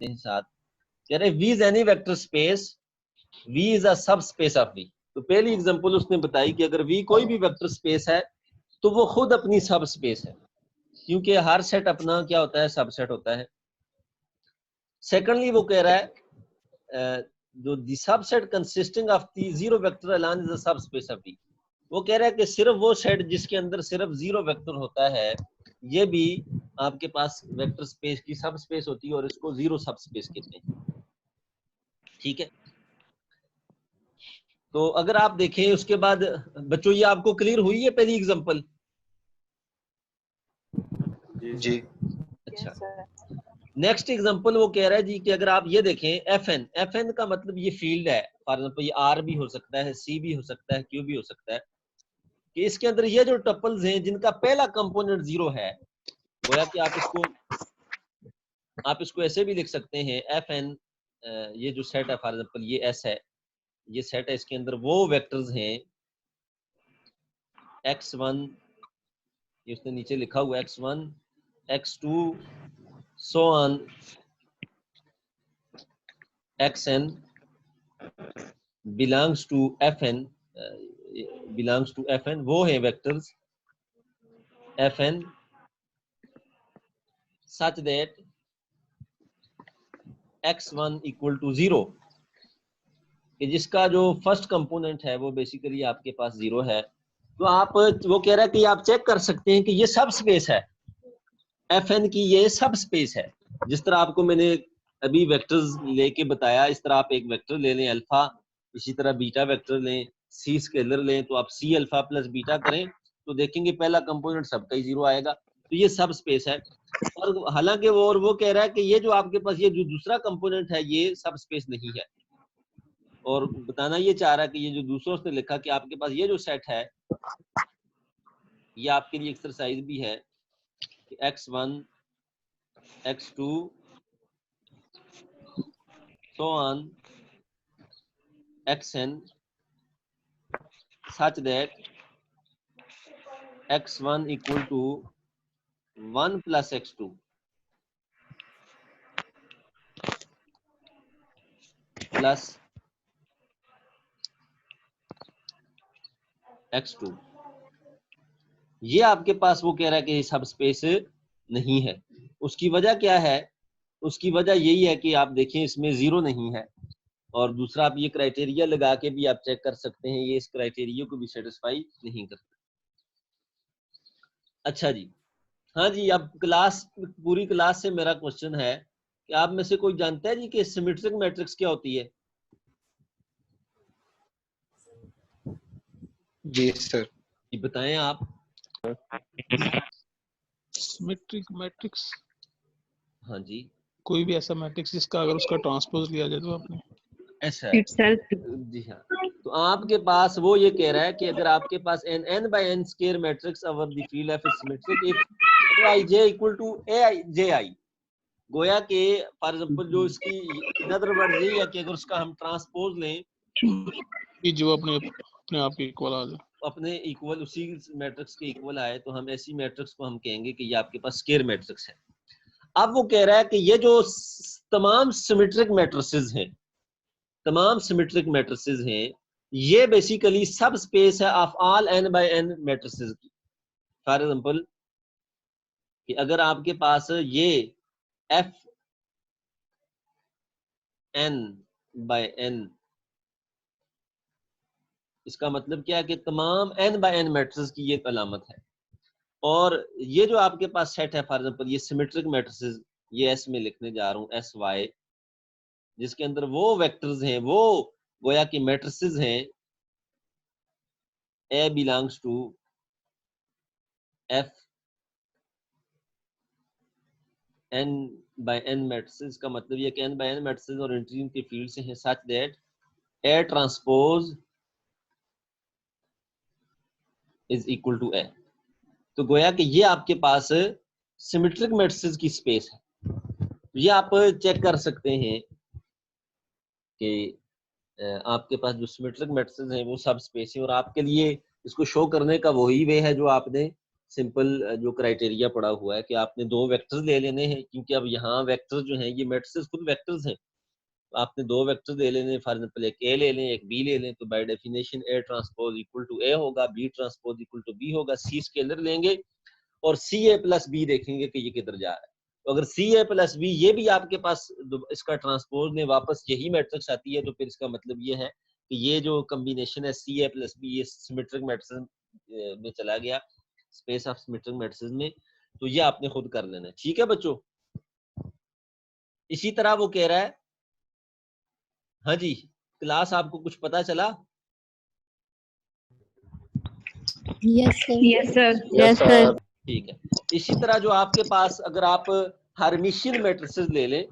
हैं साथ, कह रहे V is any vector space, V is a subspace of V। तो पहली एग्जांपल उसने बताई कि अगर V कोई भी वेक्टर स्पेस है तो वो खुद अपनी सब स्पेस है, क्योंकि हर सेट अपना क्या होता है, सबसेट होता है। सेकंडली वो कह रहा है जो the subset consisting of the zero vector alone is the subspace of V। वो कह रहा है कि सिर्फ वो सेट जिसके अंदर सिर्फ जीरो वेक्टर होता है ये भी आपके पास वेक्टर स्पेस की सब स्पेस होती है और इसको जीरो सब स्पेस कहते हैं। ठीक है, तो अगर आप देखें उसके बाद बच्चों ये आपको क्लियर हुई है पहली एग्जांपल? जी। अच्छा, नेक्स्ट एग्जांपल वो कह रहा है जी कि अगर आप ये देखें एफ एन का मतलब ये फील्ड है, फॉर एग्जांपल ये आर भी हो सकता है, सी भी हो सकता है, क्यू भी हो सकता है, कि इसके अंदर ये जो टपल्स हैं जिनका पहला कंपोनेंट जीरो है, गोया कि आप इसको ऐसे भी लिख सकते हैं एफ एन, ये जो सेट है फॉर एग्जांपल ये एस है, ये सेट है, इसके अंदर वो वेक्टर्स हैं x1, ये उसने नीचे लिखा हुआ x1 x2 so on xn belongs to fn, वो है vectors fn such that x1 equal to 0, कि जिसका जो फर्स्ट कंपोनेंट है वो बेसिकली आपके पास जीरो है। तो आप वो कह रहा है कि आप चेक कर सकते हैं कि ये सब स्पेस है fn की, ये सब स्पेस है। जिस तरह आपको मैंने अभी वेक्टर्स लेके बताया, इस तरह आप एक वेक्टर ले लें अल्फा, इसी तरह बीटा वेक्टर लें, सी स्केलर लें, तो आप सी अल्फा प्लस बीटा करें तो देखेंगे पहला कंपोनेंट सबका ही जीरो आएगा, तो ये सब स्पेस है। और हालांकि वो कह रहा है कि ये जो आपके पास ये जो दूसरा कंपोनेंट है ये सब स्पेस नहीं है, और बताना ये चाह रहा है कि ये जो दूसरा उसने लिखा कि आपके पास ये जो सेट है, ये आपके लिए एक्सरसाइज भी है कि x1 x2 so on xn such that x1 equal to 1 plus x2 plus x2, ये आपके पास वो कह रहा है कि सब स्पेस नहीं है। उसकी वजह क्या है? उसकी वजह यही है कि आप देखें इसमें जीरो नहीं है, और दूसरा आप ये क्राइटेरिया लगा के भी आप चेक कर सकते हैं, ये इस क्राइटेरिया को भी सेटिस्फाई नहीं करता। अच्छा जी, हाँ जी, अब पूरी क्लास से मेरा क्वेश्चन है कि आप में से कोई जानता है जी कि सिमेट्रिक मैट्रिक्स क्या होती है? जी सर। जी बताएं आप। सिमेट्रिक मैट्रिक्स, हाँ जी, कोई भी ऐसा मैट्रिक्स जिसका अगर उसका ट्रांसपोज लिया जाए तो आपने ऐसा है। जी हाँ, तो आपके पास वो ये कह रहा है कि अगर आपके पास n by n square matrix over the field of symmetric if aij equal to aji, गोया के फॉर एग्जांपल जो इसकी इन अदर वर्ड्स यही है कि अगर उसका हम ट्रांसपोज लें कि जो अपने आप के इक्वल आ जाए, अपने इक्वल उसी मैट्रिक्स के इक्वल आए, तो हम ऐसी मैट्रिक्स को हम कहेंगे कि ये आपके पास स्क्वायर मैट्रिक्स है। अब वो कह रहा है कि ये जो तमाम सिमेट्रिक मैट्रिसेस हैं, तमाम सिमेट्रिक मैट्रिसेस हैं, ये बेसिकली सब स्पेस है of all n by n matrices की। फॉर एग्जांपल कि अगर आपके पास ये f n by n, इसका मतलब क्या है कि तमाम n by n मैट्रिसेस की ये अलामत है। और ये जो आपके पास सेट है फॉर एग्जांपल ये सिमेट्रिक मैट्रिसेस, ये s में लिखने जा रहा हूँ sy, जिसके अंदर वो वेक्टर्स हैं, वो गोया कि मैट्रिसेस हैं, a belongs to f n by n matrices, का मतलब ये कि n by n मैट्रिसेस और इंटीजर के फील्ड से हैं such that a transpose is equal to a। तो गोया कि ये आपके पास सिमेट्रिक मैट्रिसेस की स्पेस है। ये आप चेक कर सकते हैं कि आपके पास जो सिमेट्रिक मैट्रिसेस हैं वो सब स्पेस है, और आपके लिए इसको शो करने का वही वे है जो आपने सिंपल जो क्राइटेरिया पड़ा हुआ है कि आपने दो वेक्टर्स ले लेने हैं, क्योंकि अब यहाँ वेक्टर्स जो हैं ये मैट्रिसेस खुद वेक्टर्स हैं। आपने दो वेक्टर ले लेने, फॉर एग्जांपल एक ए ले लें एक बी ले लें, तो by definition A transpose equal to A होगा, B transpose equal to B होगा। सी स्केलर लेंगे और सी ए प्लस बी देखेंगे कि ये किधर जा रहा है। तो अगर सी ए प्लस बी ये भी आपके पास इसका ट्रांसपोज में वापस यही मैट्रिक्स आती है, तो फिर इसका मतलब ये है कि ये जो कम्बिनेशन है सी ए प्लस बी, ये सिमेट्रिक मैट्रिक्स में चला गया, स्पेस ऑफ सिमेट्रिक मैट्रिक्स में। तो ये आपने खुद कर लेना है, ठीक है बच्चों। इसी तरह वो कह रहा है, हाँ जी क्लास आपको कुछ पता चला? Yes sir. Yes sir. Yes sir. ठीक है। इसी तरह जो आपके पास अगर आप हर्मिशियन मैट्रिसेस ले लें,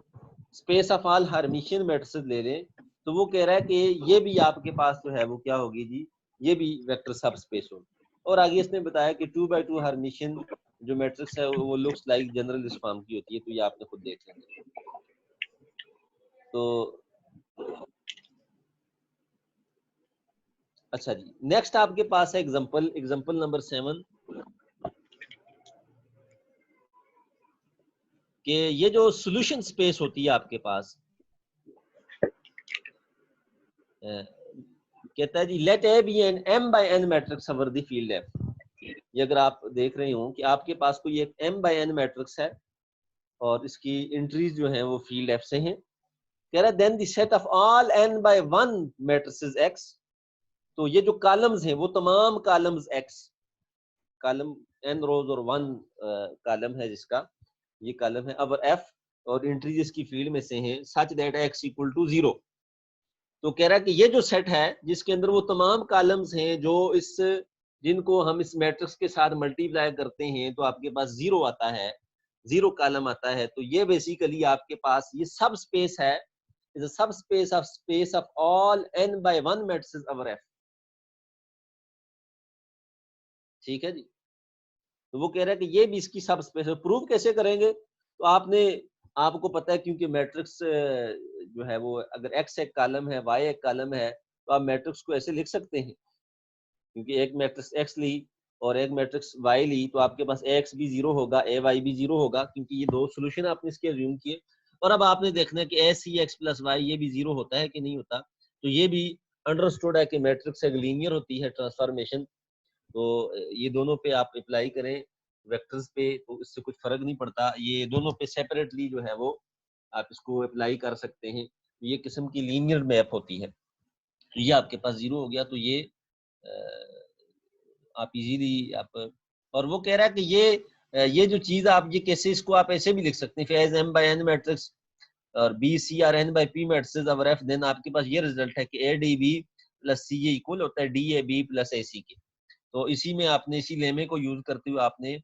space of all Hermitian matrices ले लें, तो वो कह रहा है कि ये भी आपके पास जो है वो क्या होगी जी, ये भी वेक्टर सब स्पेस होगी। और आगे इसने बताया कि 2x2 हर्मिशियन जो मैट्रिक्स है वो लुक्स लाइक जनरल फॉर्म की होती है, तो ये आपने खुद देख लेंगे। तो अच्छा जी, नेक्स्ट आपके पास है एग्जांपल नंबर 7 कि ये जो सॉल्यूशन स्पेस होती है आपके पास, कहता है जी let A be an m by n matrix over the field F. ये अगर आप देख रहे हो कि आपके पास कोई एक m by n मैट्रिक्स है और इसकी एंट्रीज जो हैं वो फील्ड एफ से हैं। कह रहा है then the set of all n by 1 matrices x, तो ये जो कॉलम्स हैं वो तमाम columns x, column n rows और 1 कॉलम है जिसका ये कॉलम है अवर f, और एंट्रीज इसकी फील्ड में से हैं such that x equal to 0। तो कह रहा है कि ये जो सेट है जिसके अंदर वो तमाम कॉलम्स हैं जो इस जिनको हम इस मैट्रिक्स के साथ मल्टीप्लाई करते हैं तो आपके पास 0 आता है, 0 कॉलम आता है, तो ये बेसिकली आपके पास ये सब स्पेस है, इज अ सब space of all n by 1 matrices over f। ठीक है जी। तो वो कह रहा है कि ये भी इसकी सब स्पेस है। प्रूव कैसे करेंगे? तो आपको पता है क्योंकि मैट्रिक्स जो है वो अगर x एक कॉलम है y एक कॉलम है, तो आप मैट्रिक्स को ऐसे लिख सकते हैं, क्योंकि एक मैट्रिक्स x ली और एक मैट्रिक्स y ली तो आपके पास ax भी 0 होगा, ay भी 0 होगा, क्योंकि ये दो सॉल्यूशन आपने इसके अज्यूम किए। और अब आपने देखना है कि ac(x + y) ये भी 0 होता है कि नहीं होता। तो ये भी अंडरस्टूड है कि मैट्रिक्स एक लीनियर होती है ट्रांसफॉर्मेशन। तो ये दोनों पे आप अप्लाई करें वेक्टर्स पे, तो इससे कुछ फर्क नहीं पड़ता। ये दोनों पे सेपरेटली जो है वो आप इसको अप्लाई कर सकते हैं। ये किस्म की लीनियर मैप होती है। तो ये आपके पास 0 हो गया, तो ये आप इजीली आप, और वो कह रहा है कि ये जो चीज आप ये कैसे, इसको आप ऐसे भी लिख सकते हैं as m by n matrix और b c r n by p matrix over f, then आपके पास ये रिजल्ट है कि a d b plus c a equal होता है d a b plus a c के। तो इसी में आपने इसी लेमे को यूज करते हुए आपने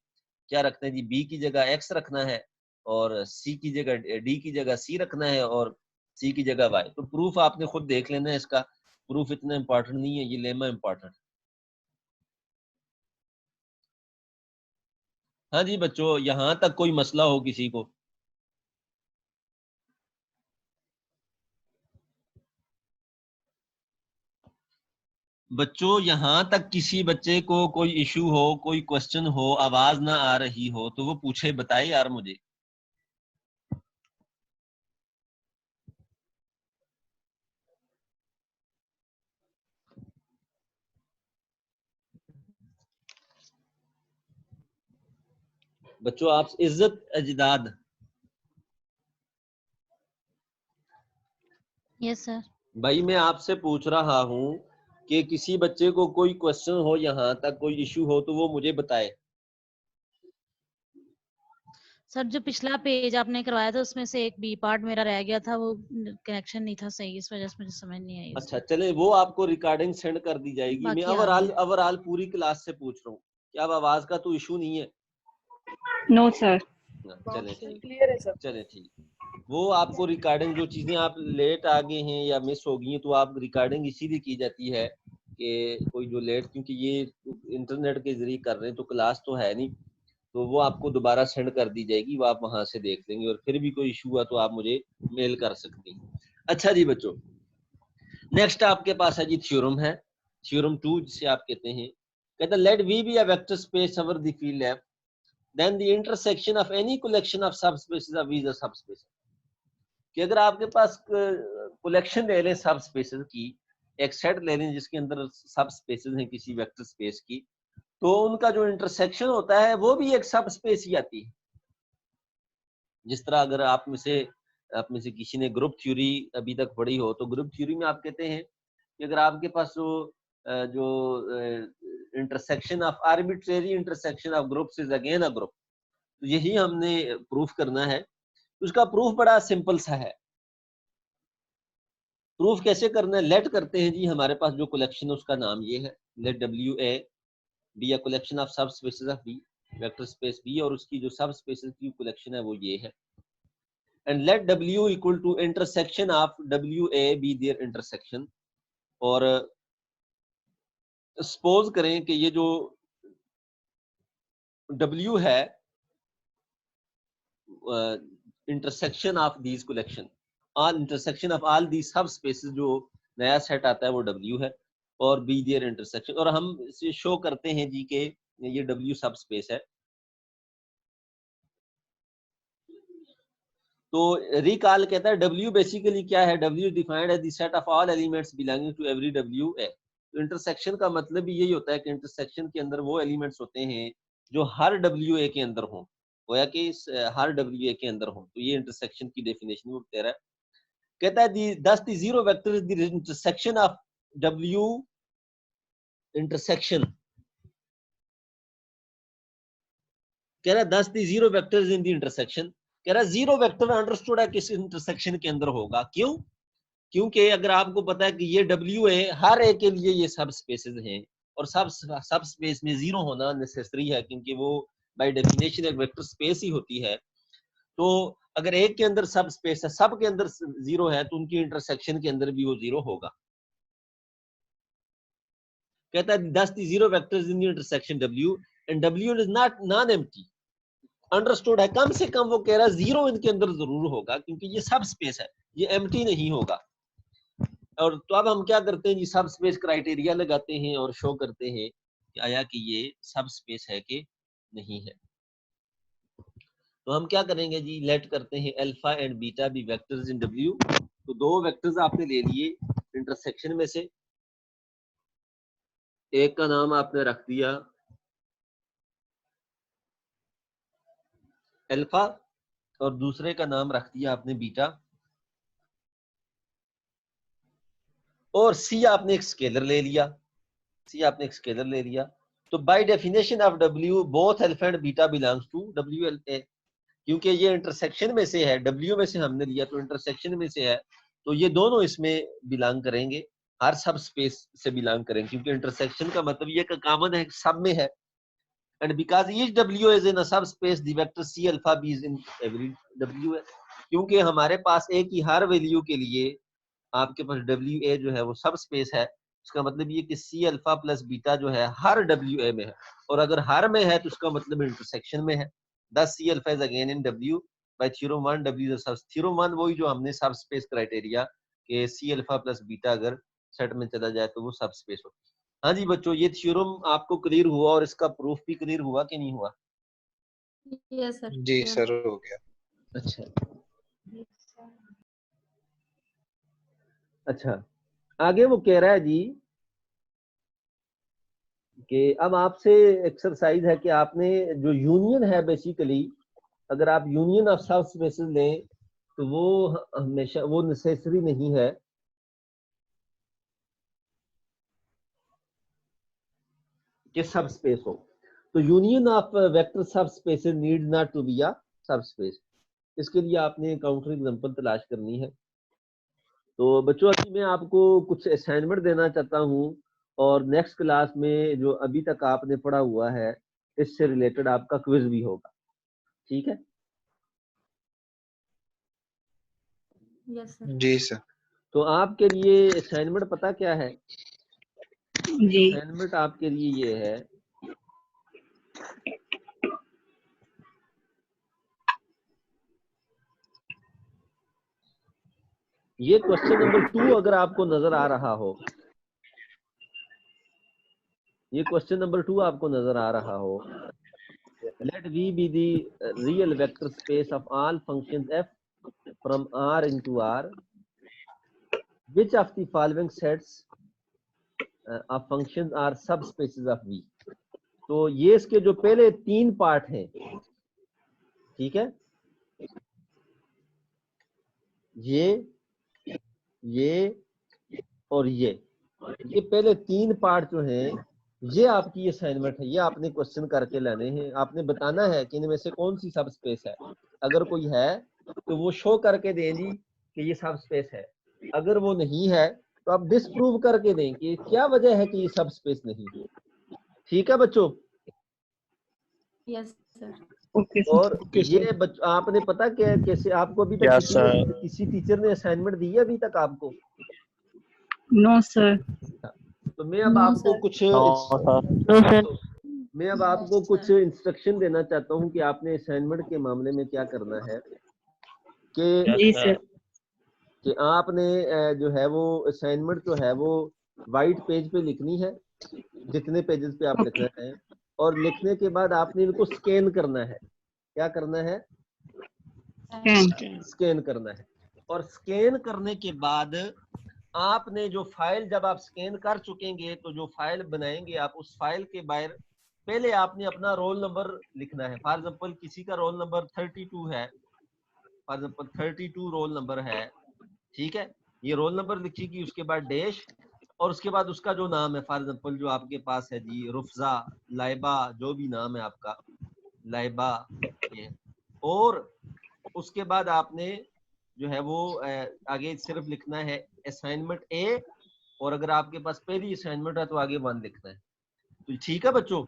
क्या रखना है जी, b की जगह x रखना है और c की जगह d की जगह c रखना है और c की जगह y। तो प्रूफ आपने खुद देख लेना है, इसका प्रूफ इतना इंपॉर्टेंट नहीं है, ये लेमा इंपॉर्टेंट। हाँ जी बच्चों, यहां तक कोई मसला हो किसी को? बच्चों यहां तक किसी बच्चे को कोई इशू हो, कोई क्वेश्चन हो, आवाज ना आ रही हो तो वो पूछे, बताए यार मुझे। बच्चों आप इज्जत अजदाद। Yes sir. भाई मैं आपसे पूछ रहा हूं कि किसी बच्चे को कोई क्वेश्चन हो, यहाँ तक कोई इशू हो तो वो मुझे बताए। सर जो पिछला पेज आपने करवाया था उसमें से एक बी पार्ट मेरा रह गया था, वो कनेक्शन नहीं था सही, इस वजह से मुझे समझ नहीं आई। अच्छा चले, वो आपको रिकॉर्डिंग सेंड कर दी जाएगी। मैं बाकी आ गया। ओवरऑल पूरी क्लास से पूछ रहा हूँ, क्या अब आवाज का तो इशू नहीं है? No sir. चले ठीक, चले ठीक। वो आपको रिकॉर्डिंग, जो चीजें आप लेट आ गए हैं या मिस हो गई हैं, तो आप रिकॉर्डिंग इसीलिए की जाती है कि कोई जो लेट, क्योंकि ये इंटरनेट के जरिए कर रहे हैं तो क्लास तो है नहीं, तो वो आपको दोबारा सेंड कर दी जाएगी, वो आप वहां से देख लेंगे। और फिर भी कोई इशू हुआ तो आप मुझे मेल कर सकते हैं। अच्छा जी बच्चों, नेक्स्ट आपके पास है जी थ्योरम है, थ्योरम 2 जिसे आप कहते हैं। कहता है let V be a vector space over the field F, then the intersection of any collection of subspaces of V is a subspace. कि अगर आपके पास कलेक्शन ले लें सब स्पेसेस की, एक सेट ले लें जिसके अंदर सब स्पेसेस हैं किसी वेक्टर स्पेस की, तो उनका जो इंटरसेक्शन होता है वो भी एक सब स्पेस ही आती है। जिस तरह अगर आप में से किसी ने ग्रुप थ्योरी अभी तक पढ़ी हो, तो ग्रुप थ्योरी में आप कहते हैं कि अगर आपके पास जो intersection of arbitrary intersection of groups is again a group, तो यही हमने प्रूफ करना है। उसका प्रूफ बड़ा सिंपल सा है। प्रूफ कैसे करना है? लेट करते हैं जी, हमारे पास जो कलेक्शन है उसका नाम ये है, let WA be a collection of subspaces of B, vector space B, और उसकी जो सब स्पेसेस की कलेक्शन है वो ये है। And let W equal to intersection of WA be there intersection, और सपोज करें कि ये जो W है intersection of these collection, all intersection of all the subspaces, जो नया सेट आता है वो W है, और बी देयर इंटरसेक्शन, और हम इसे शो करते हैं जी के ये W सब स्पेस है। तो रिकॉल कहता है W बेसिकली क्या है? W defined as the set of all elements belonging to every WA। तो इंटरसेक्शन का मतलब भी यही होता है कि इंटरसेक्शन के अंदर वो एलिमेंट्स होते हैं जो हर WA के अंदर हों, गोया कि हर WA के अंदर हों। तो ये इंटरसेक्शन की डेफिनेशन वो कह रहा है। कहता है thus the zero vector is the intersection of W intersection, कह रहा है thus the zero vector is in the intersection, कह रहा है जीरो वेक्टर अंडरस्टूड है किस इंटरसेक्शन के अंदर होगा। क्यों? क्योंकि अगर आपको पता है कि ये WA हर एक के लिए ये सब स्पेसेस हैं, और सब स्पेस में जीरो होना नेसेसरी है, क्योंकि वो बाय डेफिनेशन एक वेक्टर स्पेस ही होती है। तो अगर एक के अंदर सब स्पेस है, सब के अंदर जीरो है, तो उनकी इंटरसेक्शन के अंदर भी वो जीरो होगा। कहता है thus the zero vectors in the intersection W and W is not non-empty, understood है। कम से कम वो कह रहा है जीरो इनके अंदर जरूर होगा, क्योंकि ये सब स्पेस है, ये एम्प्टी नहीं होगा। और तो अब हम क्या करते हैं जी, सब स्पेस क्राइटेरिया लगाते हैं और शो करते हैं कि आया कि ये सब स्पेस है कि नहीं है। तो हम क्या करेंगे जी, लेट करते हैं alpha and beta be vectors in W। तो दो वेक्टर्स आपने ले लिए इंटरसेक्शन में से, एक का नाम आपने रख दिया अल्फा और दूसरे का नाम रख दिया आपने बीटा, और C आपने एक स्केलर ले लिया, C आपने एक स्केलर ले लिया। तो by definition of W both alpha and beta belongs to WA, क्योंकि ये इंटरसेक्शन में से है, W में से हमने लिया तो इंटरसेक्शन में से है, तो ये दोनों इसमें बिलोंग करेंगे, हर सब स्पेस से बिलोंग करेंगे, क्योंकि इंटरसेक्शन का मतलब ये कॉमन है, सब में है। And because each W is in a subspace the vector C alpha B is in every WA, क्योंकि हमारे पास A की हर वैल्यू के लिए आपके पास WA जो है वो सब स्पेस है। इसका मतलब ये कि C अल्फा प्लस बीटा जो है हर WA में है, और अगर हर में है तो उसका मतलब इंटरसेक्शन में है। Thus C alpha is again in W by theorem 1 W is a sub, theorem 1 वही जो हमने सब स्पेस क्राइटेरिया कि C अल्फा प्लस बीटा अगर सेट में चला जाए तो वो सब स्पेस होती है। हाँ जी बच्चों, ये थ्योरम आपको क्लियर हुआ और इसका प्रूफ भी क्लियर हुआ कि नहीं हुआ? Yes sir. जी सर, हो गया। अच्छा अच्छा, आगे वो कह रहा है जी कि अब आपसे एक्सरसाइज है कि आपने जो यूनियन है, बेसिकली अगर आप यूनियन ऑफ सब स्पेसेस लें तो वो हमेशा वो नेसेसरी नहीं है कि सब स्पेस हो। तो union of vector subspaces need not to be a subspace. इसके लिए आपने काउंटर एग्जांपल तलाश करनी है। तो बच्चों अभी मैं आपको कुछ असाइनमेंट देना चाहता हूं, और नेक्स्ट क्लास में जो अभी तक आपने पढ़ा हुआ है इससे रिलेटेड आपका क्विज भी होगा, ठीक है? Yes sir. जी सर। तो आपके लिए असाइनमेंट पता क्या है? जी असाइनमेंट आपके लिए ये है, ये क्वेश्चन नंबर 2 अगर आपको नजर आ रहा हो, ये क्वेश्चन नंबर 2 आपको नजर आ रहा हो। Let V be the real vector space of all functions f from R into R. Which of the following sets of functions are subspaces of V? तो ये इसके जो पहले 3 पार्ट हैं, ठीक है, ये और ये पहले 3 पार्ट जो हैं, ये आपकी असाइनमेंट है। ये आपने क्वेश्चन करके लाने हैं। आपने बताना है कि इनमें से कौन सी सब स्पेस है। अगर कोई है तो वो शो करके दें जी कि ये सब स्पेस है। अगर वो नहीं है तो आप डिसप्रूव करके दें कि क्या वजह है कि ये सब स्पेस नहीं है। ठीक है बच्चों? Yes sir. Okay sir. और ओके ये सर। आपने पता क्या कैसे आपको अभी तक Yes, किसी टीचर ने असाइनमेंट दी है अभी तक आपको? No sir. तो मैं अब No, आपको sir. कुछ नो सर। मैं अब आपको कुछ इंस्ट्रक्शन देना चाहता हूं कि आपने असाइनमेंट के मामले में क्या करना है कि जी सर। आपने जो है वो असाइनमेंट जो है वो वाइट पेज पे लिखनी है, जितने पेजेस पे आप लिखना है, और लिखने के बाद आपने इनको स्कैन करना है। क्या करना है? स्कैन करना है। और स्कैन करने के बाद आपने जो फाइल, जब आप स्कैन कर चुकेंगे तो जो फाइल बनाएंगे आप, उस फाइल के बाहर पहले आपने अपना रोल नंबर लिखना है। फॉर एग्जांपल किसी का रोल नंबर 32 है, फॉर एग्जांपल 32 रोल नंबर है, ठीक है, ये रोल नंबर लिखिएगी, उसके बाद डैश, और उसके बाद उसका जो नाम है, फॉर एग्जांपल जो आपके पास है जी, रुफजा, लाइबा, जो भी नाम है आपका, लाइबा ये, और उसके बाद आपने जो है वो आगे सिर्फ लिखना है असाइनमेंट ए, और अगर आपके पास पहली असाइनमेंट है तो आगे 1 लिखना है। तो ठीक है बच्चों?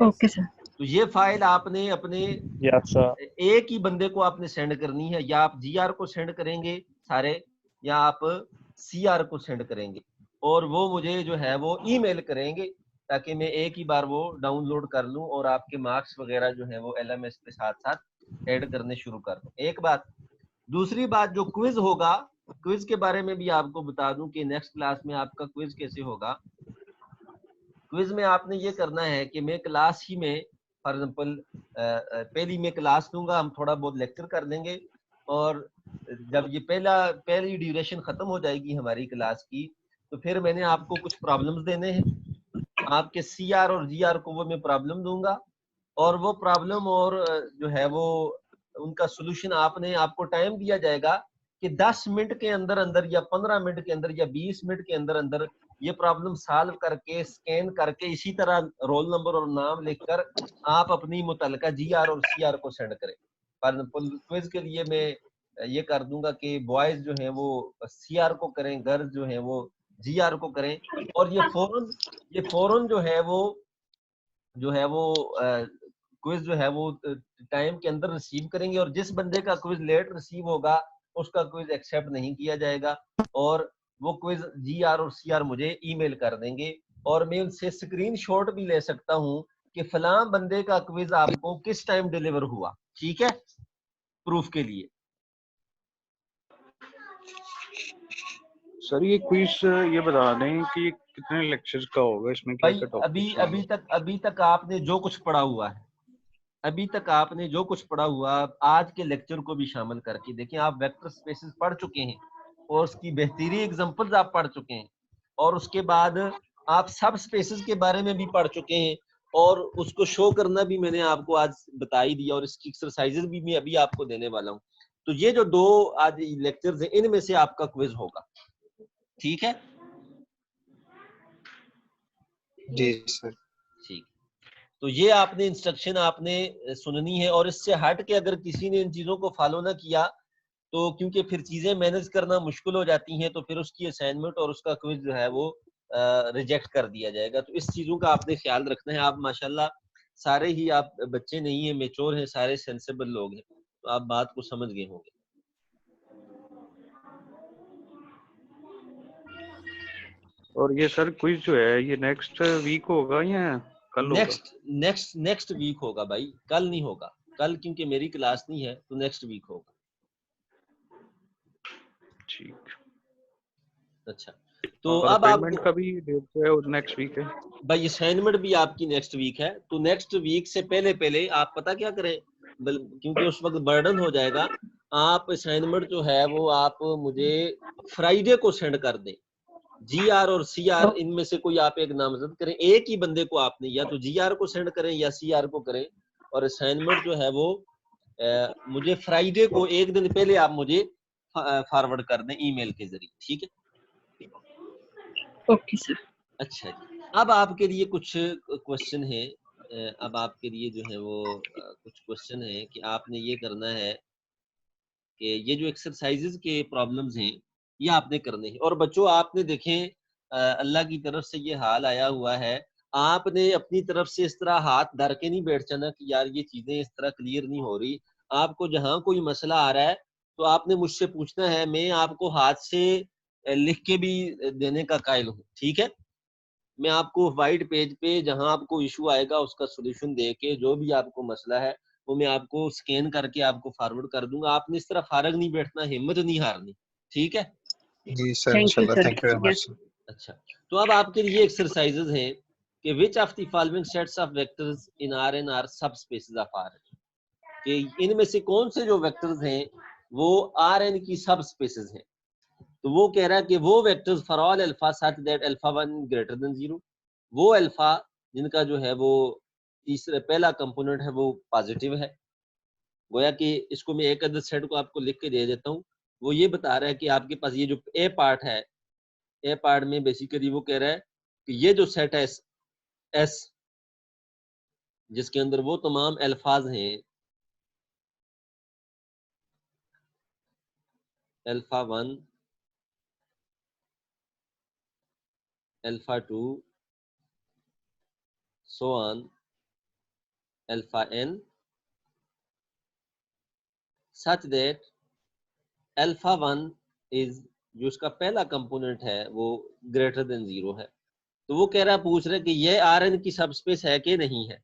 Okay sir. तो ये फाइल आपने अपने yes, sir. एक ही बंदे को आपने सेंड करनी है, या आप GR को सेंड करेंगे सारे, या आप CR को सेंड करेंगे, और वो मुझे जो है वो ईमेल करेंगे ताकि मैं एक ही बार वो डाउनलोड कर लूं और आपके मार्क्स वगैरह जो है वो LMS के साथ साथ ऐड करने शुरू कर दूं। एक बात। दूसरी बात, जो क्विज होगा, क्विज के बारे में भी आपको बता दूं कि नेक्स्ट क्लास में आपका क्विज कैसे होगा। क्विज में आपने ये करना है कि मैं क्लास ही में, फॉर एग्जांपल पहली मैं क्लास दूंगा, हम थोड़ा बहुत लेक्चर कर लेंगे, और जब ये पहली ड्यूरेशन खत्म हो जाएगी हमारी क्लास की, तो फिर मैंने आपको कुछ प्रॉब्लम्स देने हैं। आपके CR और GR को वो मैं प्रॉब्लम दूंगा, और वो प्रॉब्लम और जो है वो उनका सोल्यूशन आपको टाइम दिया जाएगा कि 10 मिनट के अंदर अंदर, या 15 मिनट के अंदर, या 20 मिनट के अंदर अंदर ये प्रॉब्लम सॉल्व करके, स्कैन करके, इसी तरह रोल नंबर और नाम लिखकर आप अपनी मुतलका GR और CR को सेंड करें। फॉर एग्जांपल क्विज के लिए मैं ये कर दूंगा कि बॉयज जो हैं वो CR को करें, गर्ल्स जो हैं वो GR को करें, और ये फौरन जो है वो क्विज जो है वो टाइम के अंदर रिसीव करेंगे, और जिस बंदे का क्विज लेट रिसीव होगा उसका क्विज एक्सेप्ट नहीं किया जाएगा, और वो क्विज GR और CR मुझे ईमेल कर देंगे, और मैं उनसे स्क्रीनशॉट भी ले सकता हूं कि फलां बंदे का क्विज आपको किस टाइम डिलीवर हुआ। ठीक है, प्रूफ के लिए। सर ये क्विज ये बता दें कि ये कितने लेक्चर्स का होगा, इसमें क्या भाई क्या टॉपिक्स अभी तक आपने जो कुछ पढ़ा हुआ है, अभी तक आपने जो कुछ पढ़ा हुआ, आज के लेक्चर को भी शामिल करके देखिए। आप वेक्टर स्पेसेस पढ़ चुके हैं और उसकी बेहतरीन एग्जांपल्स आप पढ़ चुके हैं, और उसके बाद आप सब स्पेसेस के बारे में भी पढ़ चुके हैं, और उसको शो करना भी मैंने आपको आज बता ही दिया, और इसकी एक्सरसाइजेस भी मैं अभी आपको देने वाला हूँ। तो ये जो 2 आज लेक्चर्स हैं, इनमें से आपका क्विज होगा। ठीक है जी सर। ठीक। तो ये आपने इंस्ट्रक्शन आपने सुननी है, और इससे हट के अगर किसी ने इन चीजों को फॉलो ना किया तो, क्योंकि फिर चीजें मैनेज करना मुश्किल हो जाती हैं, तो फिर उसकी असाइनमेंट और उसका क्विज जो है वो रिजेक्ट कर दिया जाएगा। तो इस चीजों का आपने ख्याल रखना है। आप माशाल्लाह सारे ही, आप बच्चे नहीं है, मेच्योर हैं, सारे सेंसिबल लोग हैं, तो आप बात को समझ गए होंगे। और ये सर क्विज जो है ये नेक्स्ट वीक होगा या कल होगा? नेक्स्ट वीक होगा भाई, कल नहीं होगा। कल क्योंकि मेरी क्लास नहीं है, तो नेक्स्ट वीक होगा। ठीक। अच्छा, तो और अब पेमेंट आपको का भी डेट जो है वो नेक्स्ट वीक है। भाई असाइनमेंट भी आपकी नेक्स्ट वीक है, तो नेक्स्ट वीक से पहले पहले आप पता क्या करें, क्योंकि उस वक्त बर्डन हो जाएगा, आप असाइनमेंट जो है वो आप मुझे फ्राइडे को सेंड कर दें। GR और CR इनमें से कोई आप एक नामजद करें, एक ही बंदे को आपने या तो GR को सेंड करें या CR को करें, और असाइनमेंट जो है वो मुझे फ्राइडे को एक दिन पहले आप मुझे फॉरवर्ड कर दें ईमेल के जरिए, ठीक है? Okay sir. अच्छा जी, अब आपके लिए कुछ क्वेश्चन है, अब आपके लिए जो है वो कुछ क्वेश्चन है कि आपने ये करना है कि ये जो एक्सरसाइजेज के प्रॉब्लम्स हैं ये आपने करने हैं। और बच्चों आपने देखें अल्लाह की तरफ से ये हाल आया हुआ है, आपने अपनी तरफ से इस तरह हाथ धर के नहीं बैठ जाना कि यार ये चीजें इस तरह क्लियर नहीं हो रही। आपको जहां कोई मसला आ रहा है तो आपने मुझसे पूछना है, मैं आपको हाथ से लिख के भी देने का कायल हूँ, ठीक है? मैं आपको वाइट पेज पे जहां आपको इशू आएगा उसका सोल्यूशन दे के जो भी आपको मसला है वो मैं आपको स्कैन करके आपको फॉरवर्ड कर दूंगा। आपने इस तरह फारग नहीं बैठना, हिम्मत नहीं हारनी, ठीक है? जी सर, थैंक यू इंशाल्लाह, sir. Thank you very yes. Much. अच्छा, तो अब आपके लिए एक्सरसाइजेज हैं कि which of the following sets of vectors in Rn are subspaces of Rn, कि इनमें से कौन से जो वेक्टर्स हैं वो Rn की सब स्पेसेस हैं। तो वो कह रहा है कि वो vectors for all alpha such that alpha 1 greater than 0, वो अल्फा जिनका जो है वो तीसरे पहला कंपोनेंट है वो पॉजिटिव है। गोया कि इसको मैं एक अदद सेट को आपको लिख के दे देता हूँ। वो ये बता रहा है कि आपके पास ये जो ए पार्ट है, ए पार्ट में बेसिकली वो कह रहा है कि ये जो सेट है एस, जिसके अंदर वो तमाम अल्फाज हैं, alpha 1, alpha 2, so on alpha n, such that alpha 1 is, जो उसका पहला कंपोनेंट है वो ग्रेटर देन 0 है। तो वो कह रहा है, पूछ रहा है कि ये Rn की सबस्पेस है कि नहीं है,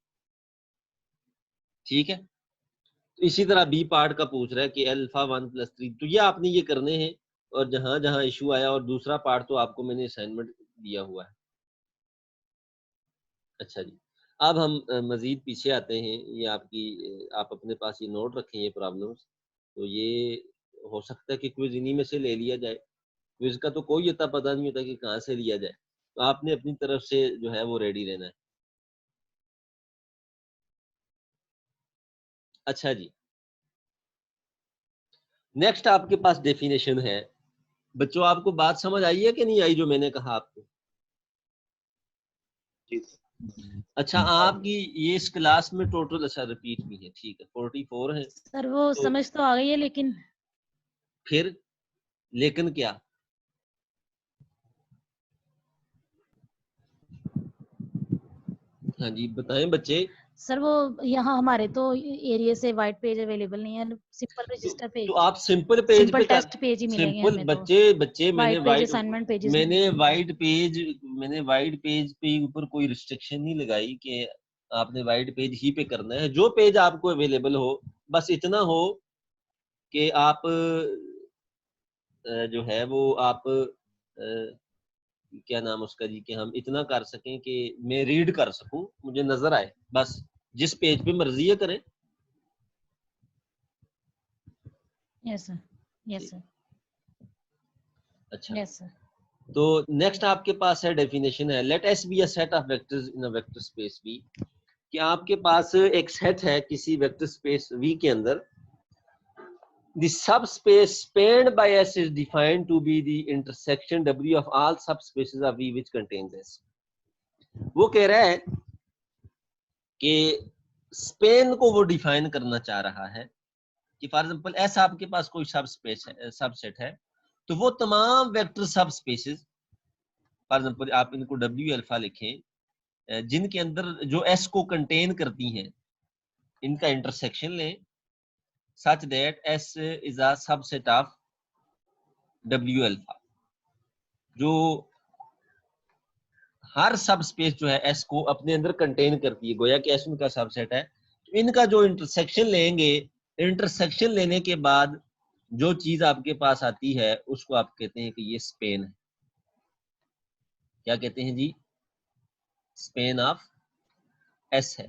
ठीक है? तो इसी तरह बी पार्ट का पूछ रहा है कि अल्फा 1 + 3, तो ये आपने ये करने हैं। और जहां जहां इशू आया, और दूसरा पार्ट तो आपको मैंने असाइनमेंट दिया हुआ है। अच्छा जी, अब हम मजीद पीछे आते हैं। ये आपकी आप अपने पास ये नोट रखें ये प्रॉब्लम्स, तो ये हो सकता है कि क्विज इन्हीं में से ले लिया जाए। क्विज का तो कोई इतना पता नहीं होता कि कहाँ से लिया जाए, तो आपने अपनी तरफ से जो है वो रेडी रहना है। अच्छा जी, नेक्स्ट आपके पास डेफिनेशन है। बच्चों आपको बात समझ आई है कि नहीं आई जो मैंने कहा आपको? अच्छा, आपकी ये इस क्लास में टोटल, अच्छा रिपीट भी है, ठीक है, 44 है। सर वो तो समझ तो आ गई है, लेकिन फिर लेकिन क्या? हाँ जी बताएं बच्चे। सर वो यहाँ हमारे तो एरिया से वाइट पेज अवेलेबल नहीं है, सिंपल रजिस्टर तो पेज, आप सिंपल पेज सिंपल पे कर, टेस्ट पेज ही मिलेंगे सिंपल हमें तो। बच्चे वाइट पेज असाइनमेंट पेजेस मैंने वाइट पेज पे ऊपर कोई रिस्ट्रिक्शन नहीं लगाई कि आपने वाइट पेज ही पे करना है। जो पेज आपको अवेलेबल हो, बस इतना हो कि आप जो है वो आप क्या नाम उसका जी, कि हम इतना कर सकें कि मैं रीड कर सकूं, मुझे नजर आए, बस जिस पेज पे मर्जी है करें। यस सर, यस सर, अच्छा, यस सर। तो नेक्स्ट आपके पास है डेफिनेशन है, let S be a set of vectors in a vector space V, कि आपके पास एक सेट है किसी वेक्टर स्पेस वी के अंदर। The subspace spanned by S is defined to be the intersection W of all subspaces of V which contains S. वो कह रहा है कि स्पेन को वो डिफाइन करना चाह रहा है कि फॉर एग्जांपल S आपके पास कोई सबस्पेस है, सबसेट है, तो वो तमाम वेक्टर सबस्पेसेस, फॉर एग्जांपल आप इनको W अल्फा लिखें, जिनके अंदर जो S को कंटेन करती हैं, इनका इंटरसेक्शन लें such that S is a subset of W alpha, जो हर सब स्पेस जो है S को अपने अंदर कंटेन करती है, गोया कि S उनका सबसेट है। तो इनका जो इंटरसेक्शन लेंगे, इंटरसेक्शन लेने के बाद जो चीज आपके पास आती है उसको आप कहते हैं कि ये स्पेन है। क्या कहते हैं जी, स्पेन ऑफ एस है,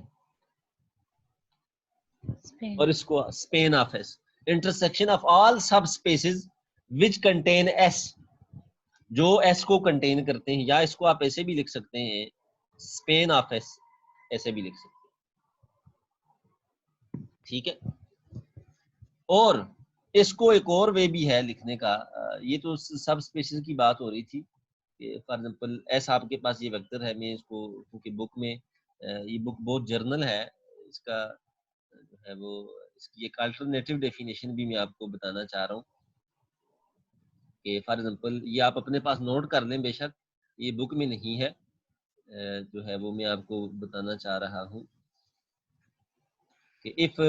स्पेन। और इसको span of S, intersection of all सब स्पेसेस विच कंटेन एस, जो एस को कंटेन करते हैं, या इसको आप ऐसे भी लिख सकते हैं, स्पेन ऑफ एस, ऐसे भी लिख सकते हैं, ठीक है। और इसको एक और वे भी है लिखने का, ये तो सब स्पेसेस की बात हो रही थी, फॉर एग्जांपल एस आपके पास ये वेक्टर है, मैं इसको क्योंकि बुक में ये बुक बहुत जर्नल है, इसका जो है वो इसकी एक अल्टरनेटिव डेफिनेशन भी मैं आपको बताना चाह रहा हूँ कि फॉर एग्जांपल ये आप अपने पास नोट कर लें, बेशक ये बुक में नहीं है, जो है वो मैं आपको बताना चाह रहा हूँ कि इफ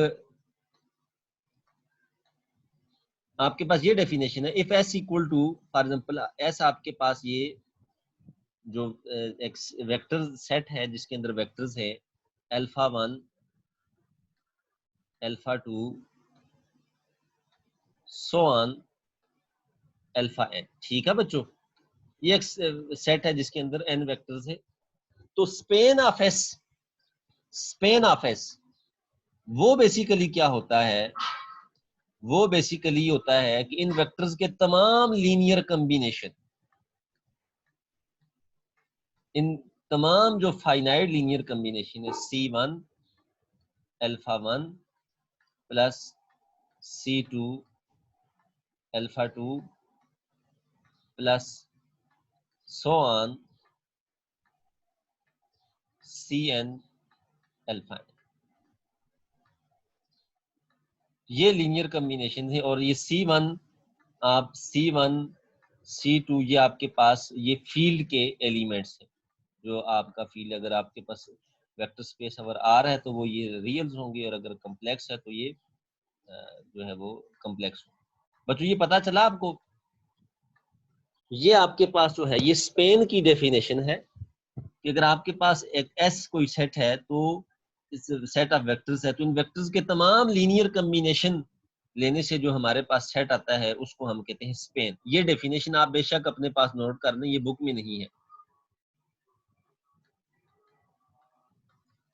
आपके पास ये डेफिनेशन है, if S equal to, for example S आपके पास ये जो वेक्टर सेट है जिसके अंदर वेक्टर्स है alpha 1 alpha 2 so on alpha n, ठीक है बच्चों, ये एक सेट है जिसके अंदर n वेक्टर्स है, तो स्पेन ऑफ एस वो बेसिकली क्या होता है, वो बेसिकली होता है कि इन वेक्टर्स के तमाम लीनियर कॉम्बिनेशन, इन तमाम जो फाइनाइट लीनियर कॉम्बिनेशन है C1 alpha 1 plus C2 alpha 2 plus so on Cn alpha, ये लीनियर कॉम्बिनेशन है। और ये C1 आप C1 C2 ये आपके पास ये फील्ड के एलिमेंट्स हैं, जो आपका फील्ड अगर आपके पास वेक्टर स्पेस अगर R है तो वो ये रियल्स होंगे, और अगर कॉम्प्लेक्स है तो ये जो है वो कॉम्प्लेक्स होंगे। बच्चों ये पता चला आपको, ये आपके पास जो है ये स्पेन की डेफिनेशन है कि अगर आपके पास एक S कोई सेट है, तो इस सेट ऑफ वेक्टर्स है, तो इन वेक्टर्स के तमाम लीनियर कॉम्बिनेशन लेने से जो हमारे पास सेट आता है उसको हम कहते हैं स्पेन। ये डेफिनेशन आप बेशक अपने पास नोट कर लें, ये बुक में नहीं है,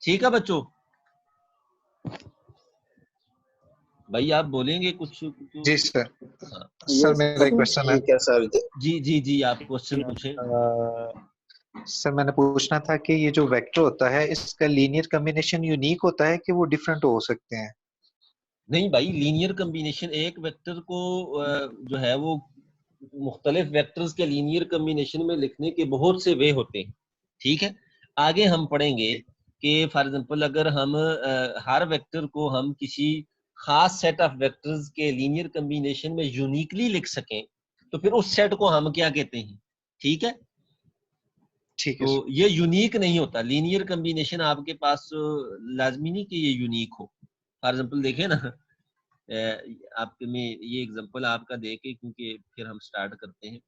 ठीक है बच्चों। भाई आप बोलेंगे कुछ तो? जी सर। हाँ सर मेरा एक क्वेश्चन है। ठीक है सर। जी आप क्वेश्चन पूछें। सर मैंने पूछना था कि ये जो वेक्टर होता है इसका लीनियर कॉम्बिनेशन यूनिक होता है कि वो डिफरेंट हो सकते हैं? नहीं भाई, लीनियर कॉम्बिनेशन एक वेक्टर को जो है वो मुख्तलिफ वेक्टर्स के लीनियर कॉम्बिनेशन में लिखने के बहुत से वे होते हैं, ठीक है। आगे हम पढ़ेंगे कि फॉर एग्जांपल अगर हम हर वेक्टर को हम किसी खास सेट ऑफ वेक्टर्स के लीनियर कॉम्बिनेशन में यूनिकली लिख सकें तो फिर उस सेट को हम क्या कहते हैं, ठीक है। ठीक है तो सर। ये यूनिक नहीं होता, लीनियर कॉम्बिनेशन आपके पास लाजमी नहीं कि ये यूनिक हो। फॉर एग्जांपल देखें ना, आपके में ये एग्जांपल आपका देके क्योंकि फिर हम स्टार्ट करते हैं।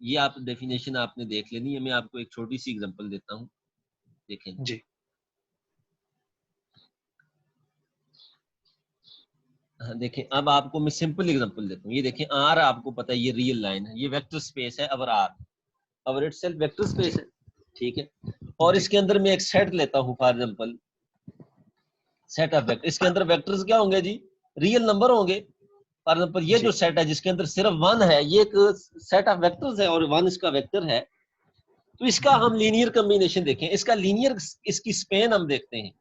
ये आप डेफिनेशन आपने देख लेनी है, मैं आपको एक छोटी सी एग्जांपल देता हूँ, देखें जी। हाँ देखें, अब आपको मैं सिंपल एग्जांपल देता हूँ। ये देखें R आपको पता है ये रियल लाइन है, ये वेक्टर स्पेस है अवर R, अवर इटसेल्फ वेक्टर स्पेस है, ठीक है। और इसके अंदर मैं एक सेट लेता हूँ, for example set of vector, इसके अंदर वेक्टर्स क्या होंगे जी, रियल नंबर होंगे। फॉर एग्जांपल ये जो सेट है जिसके अंदर सिर्फ 1 है, ये एक सेट ऑफ वेक्टर्स है और 1 इसका वेक्टर है, तो इसका हम लीनियर कॉम्बिनेशन देखें, इसका लीनियर, इसकी स्पेन हम देखते हैं।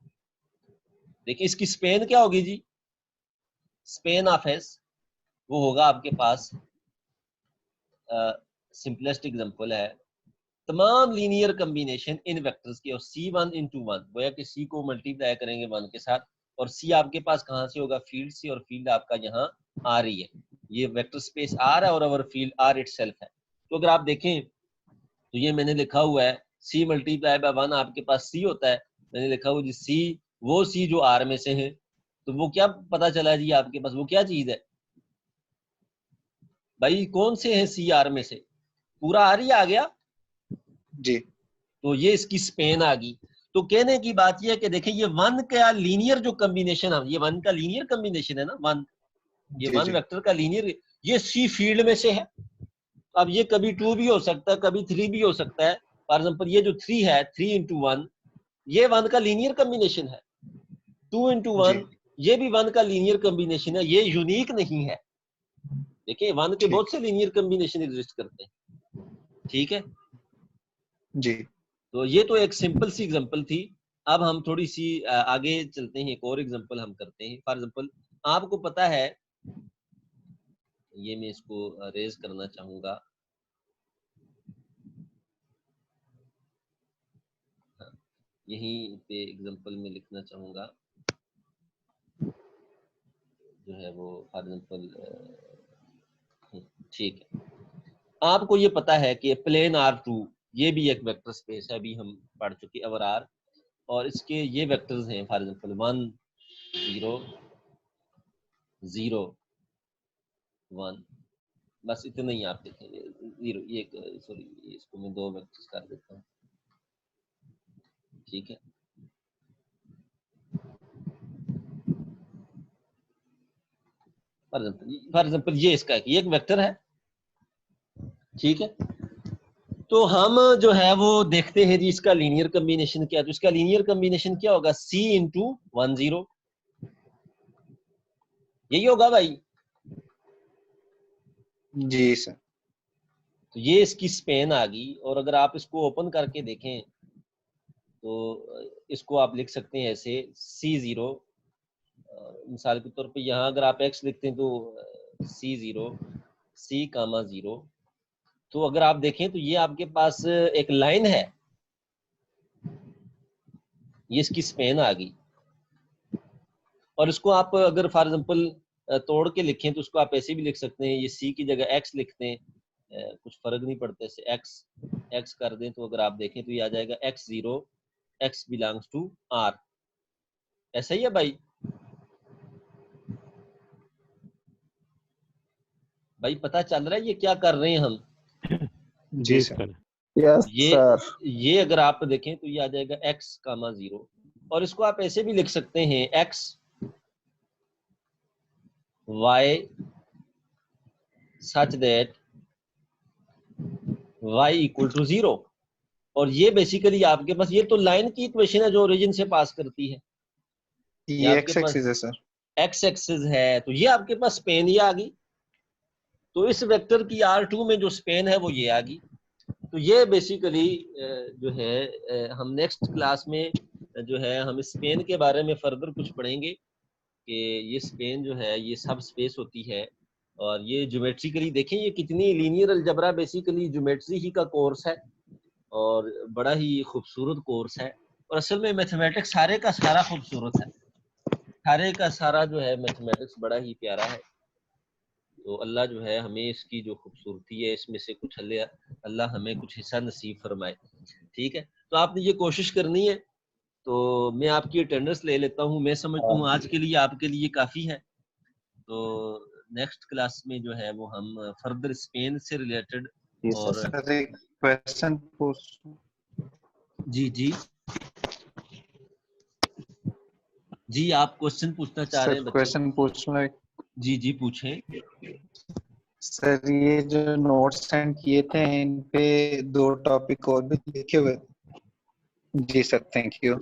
देखिए इसकी स्पेन क्या होगी जी, स्पेन ऑफ एस वो होगा आपके पास, सिंपलेस्ट एग्जांपल है, तमाम लीनियर कॉम्बिनेशन इन वेक्टर्स के, और C1 into 1, गोया कि C को मल्टीप्लाई करेंगे 1 के साथ, और C आपके पास कहाँ से होगा, फील्ड से, और फील्ड आपका यहाँ आ रही है, ये वेक्टर स्पेस R है और अवर फील्ड R इटसेल्फ है। तो अगर आप देखें तो ये मैंने लिखा हुआ है C मल्टीप्लाई बाय 1 आपके पास C होता है, मैंने लिखा हुआ जी C, वो C जो R में से है, तो वो क्या पता चला जी आपके पास, वो क्या चीज है भाई, कौन से है C R में से, पूरा R ही आ गया जी। तो ये इसकी स्पेन आ गई। तो कहने की बात ये है कि देखिए ये 1 का लीनियर जो कॉम्बिनेशन है, ये 1 का लीनियर कॉम्बिनेशन है ना, 1, ये 1 वेक्टर का लीनियर, ये C फील्ड में से है, अब ये कभी 2 भी हो सकता है, कभी 3 भी हो सकता है। फॉर एग्जाम्पल ये जो 3 है, 3 into 1, ये 1 का लीनियर कॉम्बिनेशन है। 2 into 1 ये भी 1 का लीनियर कॉम्बिनेशन है, ये यूनिक नहीं है। देखिए 1 के बहुत से लीनियर कॉम्बिनेशन एग्जिस्ट करते हैं, ठीक है जी। तो ये तो एक सिंपल सी एग्जांपल थी। अब हम थोड़ी सी आगे चलते हैं, एक और एग्जांपल हम करते हैं। फॉर एग्जांपल आपको पता है, ये मैं इसको रेज करना चाहूंगा, हाँ, यहीं पे एग्जांपल में लिखना चाहूंगा, जो है वो फॉर एग्जांपल ठीक है। आपको ये पता है कि प्लेन R2 ये भी एक वेक्टर स्पेस है, अभी हम पढ़ चुके ओवर R, और इसके ये वेक्टर्स हैं फॉर एग्जांपल 1 0 0 1, बस इतना ही आप देखेंगे। 0 ये सॉरी, इसको मैं 2 वेक्टर्स कर देता हूँ, ठीक है। फॉर एग्जांपल ये इसका ये एक वेक्टर है, ठीक है। तो हम जो है वो देखते हैं जी इसका लीनियर कॉम्बिनेशन क्या है। तो इसका लीनियर कॉम्बिनेशन क्या होगा, C into 1 0, यही होगा भाई। जी सर। तो ये इसकी स्पेन आ गई, और अगर आप इसको ओपन करके देखें तो इसको आप लिख सकते हैं ऐसे C0, मिसाल के तौर पे यहाँ अगर आप x लिखते हैं तो C0 C, 0। तो अगर आप देखें तो ये आपके पास एक लाइन है, ये इसकी स्पेन आ गई। और इसको आप अगर फॉर एग्जांपल तोड़ के लिखें तो उसको आप ऐसे भी लिख सकते हैं, ये C की जगह x लिखते हैं, कुछ फर्क नहीं पड़ता, ऐसे x कर दें तो अगर आप देखें तो ये आ जाएगा x0 x belongs to R, ऐसा ही है भाई। भाई पता चल रहा है ये क्या कर रहे हैं हम? जी सर। यस ये सर। ये अगर आप देखें तो ये आ जाएगा x, 0, और इसको आप ऐसे भी लिख सकते हैं x y such that y equal to 0। और ये बेसिकली आपके पास ये तो लाइन की इक्वेशन है जो ओरिजिन से पास करती है। ये आपके एक्स पास एक्सिस है सर। x एक्सिस है, तो ये आपके पास स्पेन ये आ गई। तो इस वेक्टर की R2 में जो स्पेन है वो ये आ गई। तो ये बेसिकली जो है हम नेक्स्ट क्लास में जो है हम स्पेन के बारे में फर्दर कुछ पढ़ेंगे कि ये स्पेन जो है ये सब स्पेस होती है। और ये ज्योमेट्रिकली देखें ये कितनी लीनियर अलजबरा बेसिकली ज्योमेट्री ही का कोर्स है, और बड़ा ही खूबसूरत कोर्स है। और असल में मैथमेटिक्स सारे का सारा खूबसूरत है, सारे का सारा जो है मैथमेटिक्स बड़ा ही प्यारा है। तो अल्लाह जो है हमें इसकी जो खूबसूरती है इसमें से कुछ अल्लाह हमें कुछ हिस्सा नसीब फरमाए, ठीक है। तो आपने ये कोशिश करनी है। तो मैं आपकी अटेंडेंस ले लेता हूँ, मैं समझता हूँ आज के लिए आपके लिए काफ़ी है। तो नेक्स्ट क्लास में जो है वो हम फर्दर स्पेन से रिलेटेड और सर एक क्वेश्चन पूछ। जी जी जी, आप क्वेश्चन पूछना चाह रहे सर हैं बच्चों? क्वेश्चन पूछना। जी जी पूछें। सर ये जो नोट्स सेंड किए थे इन पे 2 टॉपिक और भी लिखे हुए। जी सर थैंक यू।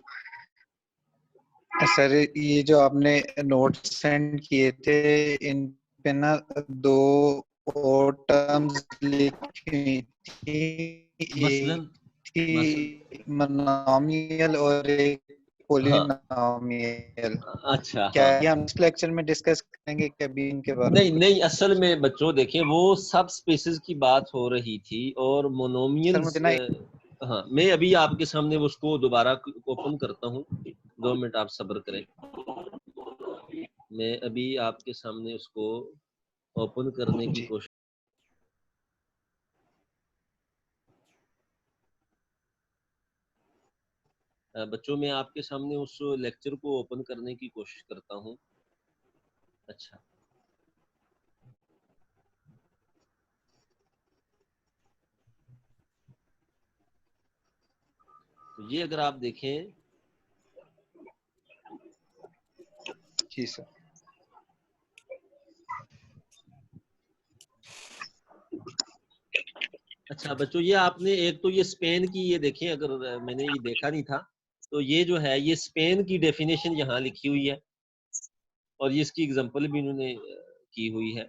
सर ये जो आपने नोट्स सेंड किए थे इन पे ना 2 और टर्म्स लिखी थी, मसलन एक थी मोनोमियल और एक हाँ पॉलिनोमियल। अच्छा क्या हाँ ये हम इस लेक्चर में डिस्कस करेंगे कभी इनके बारे में नहीं कुछ? नहीं, असल में बच्चों देखें वो सब स्पेसेस की बात हो रही थी और सर मोनोमियल्स। मुझे ना हाँ मैं अभी आपके सामने उसको दोबारा ओपन करता हूँ, 2 मिनट आप सब्र करें। मैं अभी आपके सामने उसको ओपन करने की जी कोशिश। बच्चों मैं आपके सामने उस लेक्चर को ओपन करने की कोशिश करता हूँ। अच्छा तो ये अगर आप देखें जी सर। अच्छा बच्चों, ये आपने एक तो ये स्पेन की ये देखें, अगर मैंने ये देखा नहीं था तो ये जो है ये स्पेन की डेफिनेशन यहाँ लिखी हुई है और ये इसकी एग्जांपल भी इन्होंने की हुई है।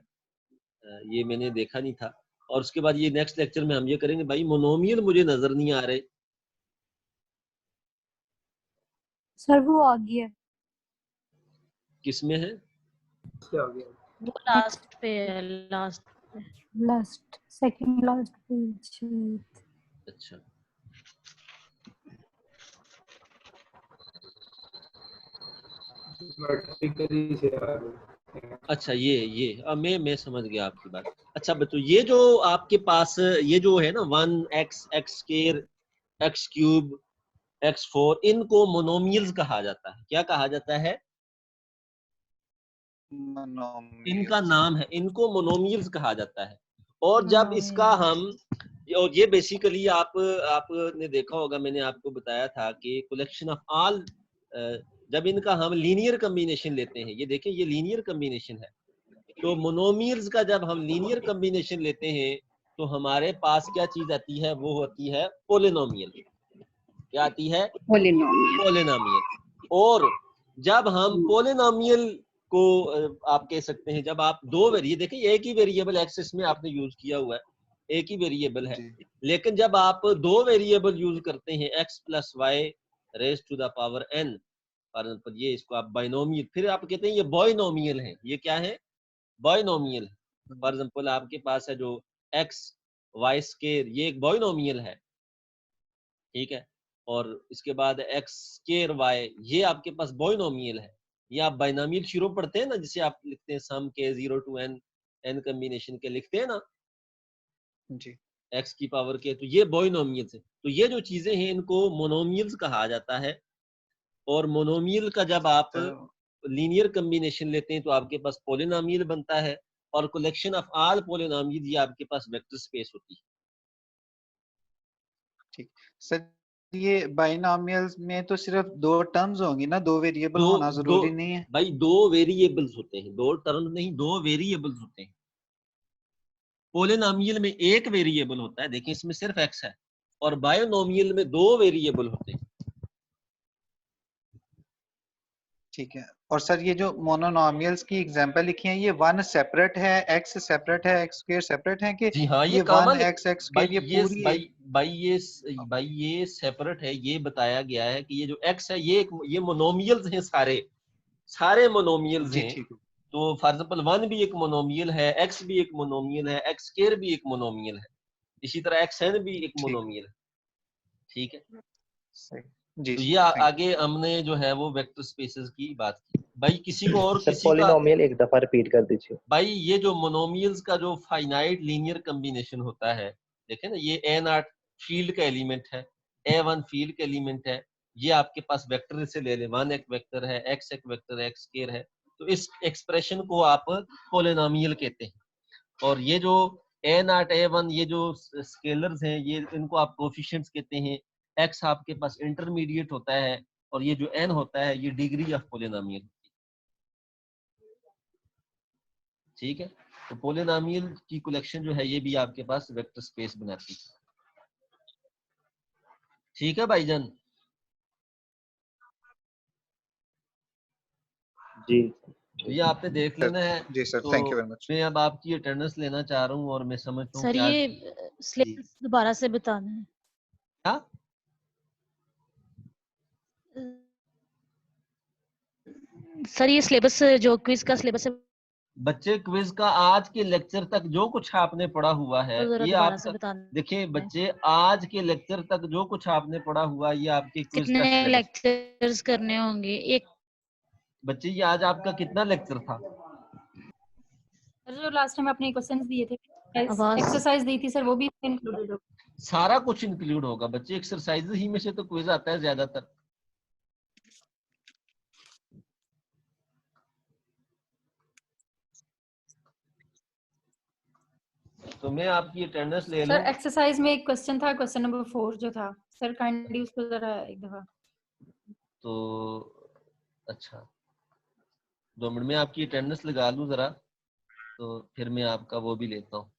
ये मैंने देखा नहीं था। और उसके बाद ये नेक्स्ट लेक्चर में हम ये करेंगे। भाई मोनोमियल मुझे नजर नहीं आ रहे। सर वो आ गया है। किसमें है? वो लास्ट पे है, last. Last second last page. अच्छा अच्छा, ये अब मैं समझ गया आपकी बात। अच्छा बच्चों, ये जो आपके पास ये जो है ना 1x x square x cube x4, इनको मोनोमियल्स कहा जाता है। क्या कहा जाता है? इनका नाम है, इनको मोनोमियल्स कहा जाता है। और जब इसका हम, और ये बेसिकली आपने देखा होगा, मैंने आपको बताया था कि कलेक्शन ऑफ ऑल, जब इनका हम लीनियर कॉम्बिनेशन लेते हैं, ये देखें ये लीनियर कॉम्बिनेशन है, तो मोनोमियल्स का जब हम लीनियर कॉम्बिनेशन लेते हैं तो हमारे पास क्या चीज आती है? वो होती है पोलिनोमियल। क्या आती है? पॉलिनोमियल। पोलिनोमियल। और जब हम पोलिनोमियल को आप कह सकते हैं, जब आप दो वेरिएबल देखें, एक ही वेरिएबल एक्स इसमें आपने यूज किया हुआ है, एक ही वेरिएबल है, लेकिन जब आप दो वेरिएबल यूज करते हैं x plus y raise to the power n, for example ये इसको आप बाइनोमियल, फिर आप कहते हैं ये बाइनोमियल है। ये क्या है? बाइनोमियल। फॉर एग्जांपल आपके पास है जो एक्स वाई स्क्वायर, ये एक बाइनोमियल है, ठीक है। और इसके बाद एक्स स्क्वायर वाई, ये आपके पास बाइनोमियल है। ये आप बाइनोमियल शुरू पढ़ते हैं ना, जिसे आप लिखते हैं सम के 0 to n, n कॉम्बिनेशन के लिखते हैं ना जी। x की पावर के, तो ये बाइनोमियल्स है। तो ये जो चीजें हैं इनको मोनोमियल्स कहा जाता है। और मोनोमियल का जब आप लीनियर कॉम्बिनेशन लेते हैं तो आपके पास पॉलिनोमियल बनता है। और कलेक्शन ऑफ ऑल पॉलिनोमियल, ये आपके पास वेक्टर स्पेस होती है। ठीक सर, ये बाइनोमियल्स में तो सिर्फ दो टर्म्स होंगी ना, दो वेरिएबल दो होना दो जरूरी नहीं है? भाई दो वेरिएबल्स होते हैं, दो टर्म नहीं, दो वेरिएबल्स होते हैं। पोलिनोमियल में एक वेरिएबल होता है, देखिए इसमें सिर्फ x है, और बाइनोमियल में दो वेरिएबल होते हैं। ठीक है। और सर ये जो मोनोनोमियल्स की एग्जांपल लिखी है, ये वन सेपरेट है, एक्स सेपरेट है, एक्स स्क्वायर सेपरेट है, कि जी हाँ, ये ये one common x x square ये पूरी भाई ये सेपरेट है। ये बताया गया है कि ये जो x है ये मोनोमियल्स हैं, सारे मोनोमियल्स जी हैं। ठीक है। तो फॉर एग्जांपल 1 भी एक मोनोमियल है, x भी एक मोनोमियल है, x स्क्वायर भी एक मोनोमियल है, इसी तरह xn भी एक ठीक मोनोमियल है। ठीक है। सही। जी तो सर, ये थैंक आगे हमने जो है वो वेक्टर स्पेसेस की बात की। भाई किसी को और सर किसी का, पॉलिनोमियल एक दफा रिपीट कर दीजिए। भाई ये जो मोनोमियल्स का जो फाइनाइट लीनियर कॉम्बिनेशन होता है, देखें ना, ये A0 फील्ड का एलिमेंट है, A1 फील्ड का एलिमेंट है। ये आपके पास वेक्टर से ले लें, 1 एक वेक्टर है, x एक वेक्टर है, x स्क्वायर है, तो इस एक्सप्रेशन को आप पोलिनोमियल कहते हैं। और ये जो A0 A1 ये जो स्केलर्स हैं, ये इनको आप कोफिशिएंट्स कहते हैं। x आपके पास इंटरमीडिएट होता है, और ये जो n होता है ये डिग्री ऑफ पोलिनोमियल। ठीक है। तो पोलिनोमियल की कलेक्शन जो है ये भी आपके पास वेक्टर स्पेस बनाती है। ठीक है भाईजान। जी तो ये आपने देख सर। लेना है। जी सर, तो थैंक यू वेरी मच। मैं अब आपकी अटेंडेंस लेना चाह रहा हूँ, और मैं समझता हूँ सर कि आज ये सिलेबस दोबारा से बताना है। क्या सर ये सिलेबस जो क्विज का सिलेबस है बच्चे, क्विज का आज के लेक्चर तक जो कुछ आपने पढ़ा हुआ है वो जरा ये दोबारा से आपका, बताना देखिए है। बच्चे, आज के लेक्चर तक जो कुछ आपने पढ़ा हुआ ये आपके क्विज का कितने सिलेबस। लेक्चर्स करने होंगे? एक बच्चे ये आज आपका कितना लेक्चर था? सर जो लास्ट टाइम आपने क्वेश्चंस दिए थे, आवाज एक्सरसाइज दी थी सर, वो भी इंक्लूडेड हो। सारा कुछ इंक्लूड होगा बच्चे, एक्सरसाइज ही में से तो क्विज आता है ज्यादातर। तो मैं आपकी अटेंडेंस ले लूं। सर एक्सरसाइज में एक क्वेश्चन था, क्वेश्चन नंबर 4 जो था सर, काइंडली उसको जरा एक दफा। तो अच्छा, 2 मिनट में आपकी अटेंडेंस लगा लूं जरा, तो फिर मैं आपका वो भी लेता हूँ।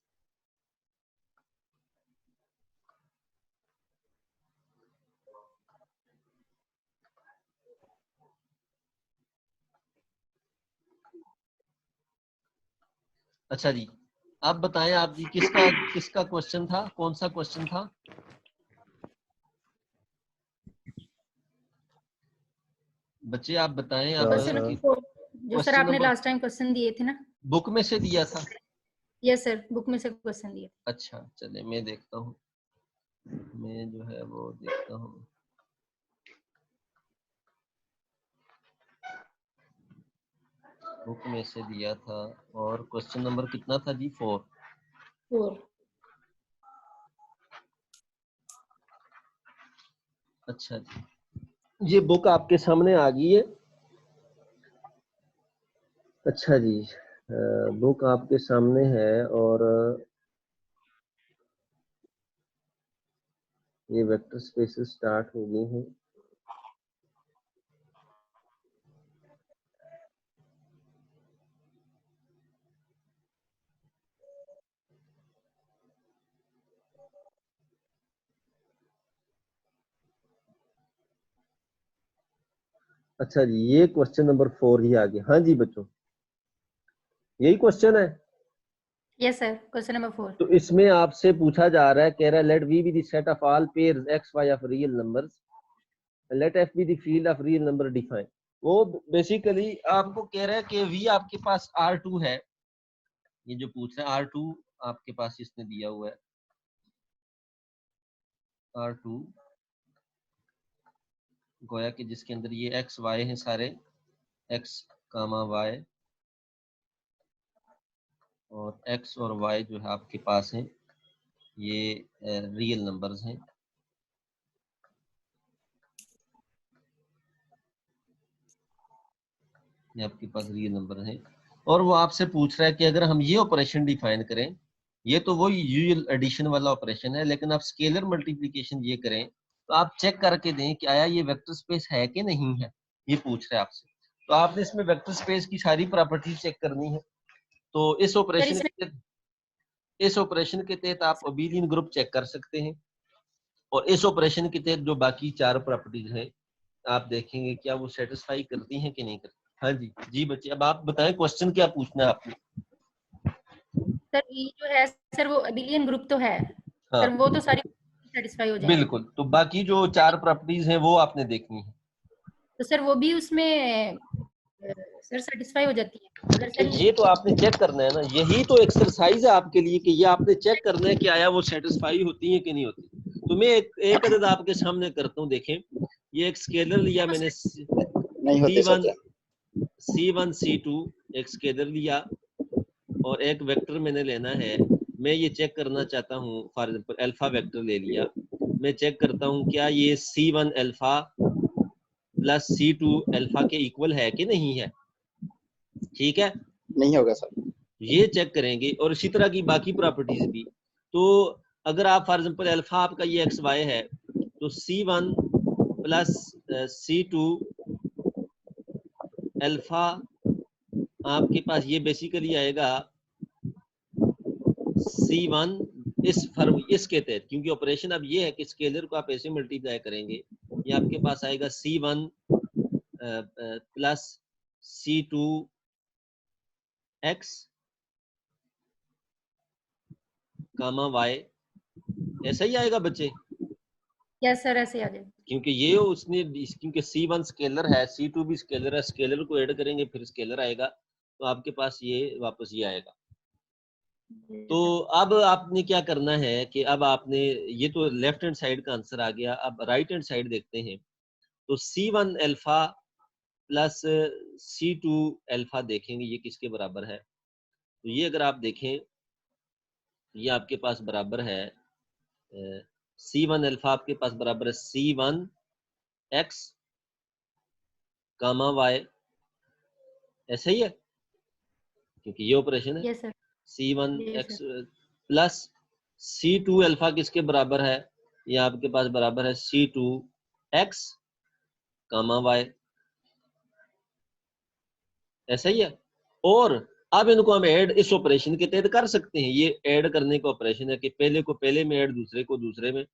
अच्छा जी, आप बताएं आप जी, किसका किसका क्वेश्चन था, कौन सा क्वेश्चन था? बच्चे आप बताएं, आप क्वेश्चन सर जो सर क्वेश्चन आपने नंबर लास्ट टाइम क्वेश्चन दिए थे ना। बुक में से दिया था। यस सर, बुक में से क्वेश्चन दिए। अच्छा चले मैं देखता हूँ, मैं जो है वो देखता हूँ। बुक में से दिया था और क्वेश्चन नंबर कितना था जी? 4। 4। अच्छा जी, ये बुक आपके सामने आ गई है। अच्छा जी, बुक आपके सामने है और ये वेक्टर स्पेसेस स्टार्ट हो गई हैं। अच्छा जी, ये क्वेश्चन नंबर 4 ही आ गया। हाँ जी बच्चों, यही क्वेश्चन है। Yes sir, question number 4। तो इसमें आपसे पूछा जा रहा है, कह रहा है let V be the set of all pairs x y of real numbers, let F be the field of real number define. वो बेसिकली आपको कह रहा है कि वी आपके पास R2 है, ये जो पूछ रहा है R2 आपके पास इसने दिया हुआ है। R2 गोया कि जिसके अंदर ये एक्स वाई हैं सारे, एक्स कामा वाई, और एक्स और वाई जो है आपके पास हैं ये रियल नंबर्स हैं। ये आपके पास रियल नंबर हैं और वो आपसे पूछ रहा है कि अगर हम ये ऑपरेशन डिफाइन करें, ये तो वो यूजुअल एडिशन वाला ऑपरेशन है, लेकिन आप स्केलर मल्टीप्लिकेशन ये करें तो आप चेक करके दें कि आया ये वेक्टर स्पेस है कि नहीं है, ये पूछ रहा है आपसे। तो आपने इसमें वेक्टर स्पेस की सारी प्रॉपर्टी चेक करनी है। तो इस सर ऑपरेशन इसमें के तहत आप अबेलियन ग्रुप चेक कर सकते हैं, और इस ऑपरेशन के तहत जो बाकी 4 प्रॉपर्टीज हैं आप देखेंगे क्या वो सेटिस्फाई करती हैं कि नहीं करती। हाँ जी, जी बच्चे अब आप बताएं क्वेश्चन क्या पूछना है आपने? सर ये जो है सर वो अबिलियन ग्रुप तो है हाँ सर, वो तो सारी सेटिस्फाई हो जाएंगी। बिल्कुल, तो बाकी जो 4 प्रॉपर्टीज हैं वो आपने देखनी है। तो सर वो भी उसमें सर सेटिस्फाई हो जाती है अगर सर ये तो आपने चेक करना है ना, यही तो एक्सरसाइज है आपके लिए कि ये आपने चेक करना है कि आया वो सेटिस्फाई होती है कि नहीं होती। तो मैं एक अदद आपके सामने करता हूँ, देखें ये एक स्केलर लिया मैंने नहीं होते सर C1 C1 C2 एक स्केलर लिया और एक वेक्टर मैंने लेना है। मैं ये चेक करना चाहता हूँ, फॉर एग्जांपल अल्फा वेक्टर ले लिया, मैं चेक करता हूँ क्या ये C1 alpha plus C2 alpha के इक्वल है कि नहीं है। ठीक है, नहीं होगा सर। ये चेक करेंगे और इसी तरह की बाकी प्रॉपर्टीज भी। तो अगर आप फॉर एग्जांपल अल्फा आपका ये एक्स वाई है तो C1 प्लस C2 अल्फा आपके पास ये बेसिकली आएगा C1 इसके तहत, क्योंकि ऑपरेशन अब ये है कि स्केलर को आप ऐसे मल्टीप्लाई करेंगे, ये आपके पास आएगा C1 plus C2 x comma y, ऐसा ही आएगा बच्चे। यस सर ऐसे आ जाए, क्योंकि ये उसने क्योंकि C1 स्केलर है, C2 भी स्केलर है, स्केलर को ऐड करेंगे फिर स्केलर आएगा, तो आपके पास ये वापस ये आएगा। तो अब आपने क्या करना है कि अब आपने ये तो लेफ्ट हैंड साइड का आंसर आ गया, अब राइट हैंड साइड देखते हैं। तो C1 alpha plus C2 alpha देखेंगे ये किसके बराबर है। तो ये अगर आप देखें ये आपके पास बराबर है C1 अल्फा आपके पास बराबर है C1 एक्स कामा वाई, ऐसा ही है क्योंकि ये ऑपरेशन है। Yes sir, C1 yes x sir, plus C2 alpha किसके बराबर है, ये आपके पास बराबर है C2 एक्स कामा वाई, ऐसा ही है। और अब इनको हम ऐड इस ऑपरेशन के तहत कर सकते हैं, ये ऐड करने का ऑपरेशन है कि पहले को पहले में ऐड दूसरे को दूसरे में।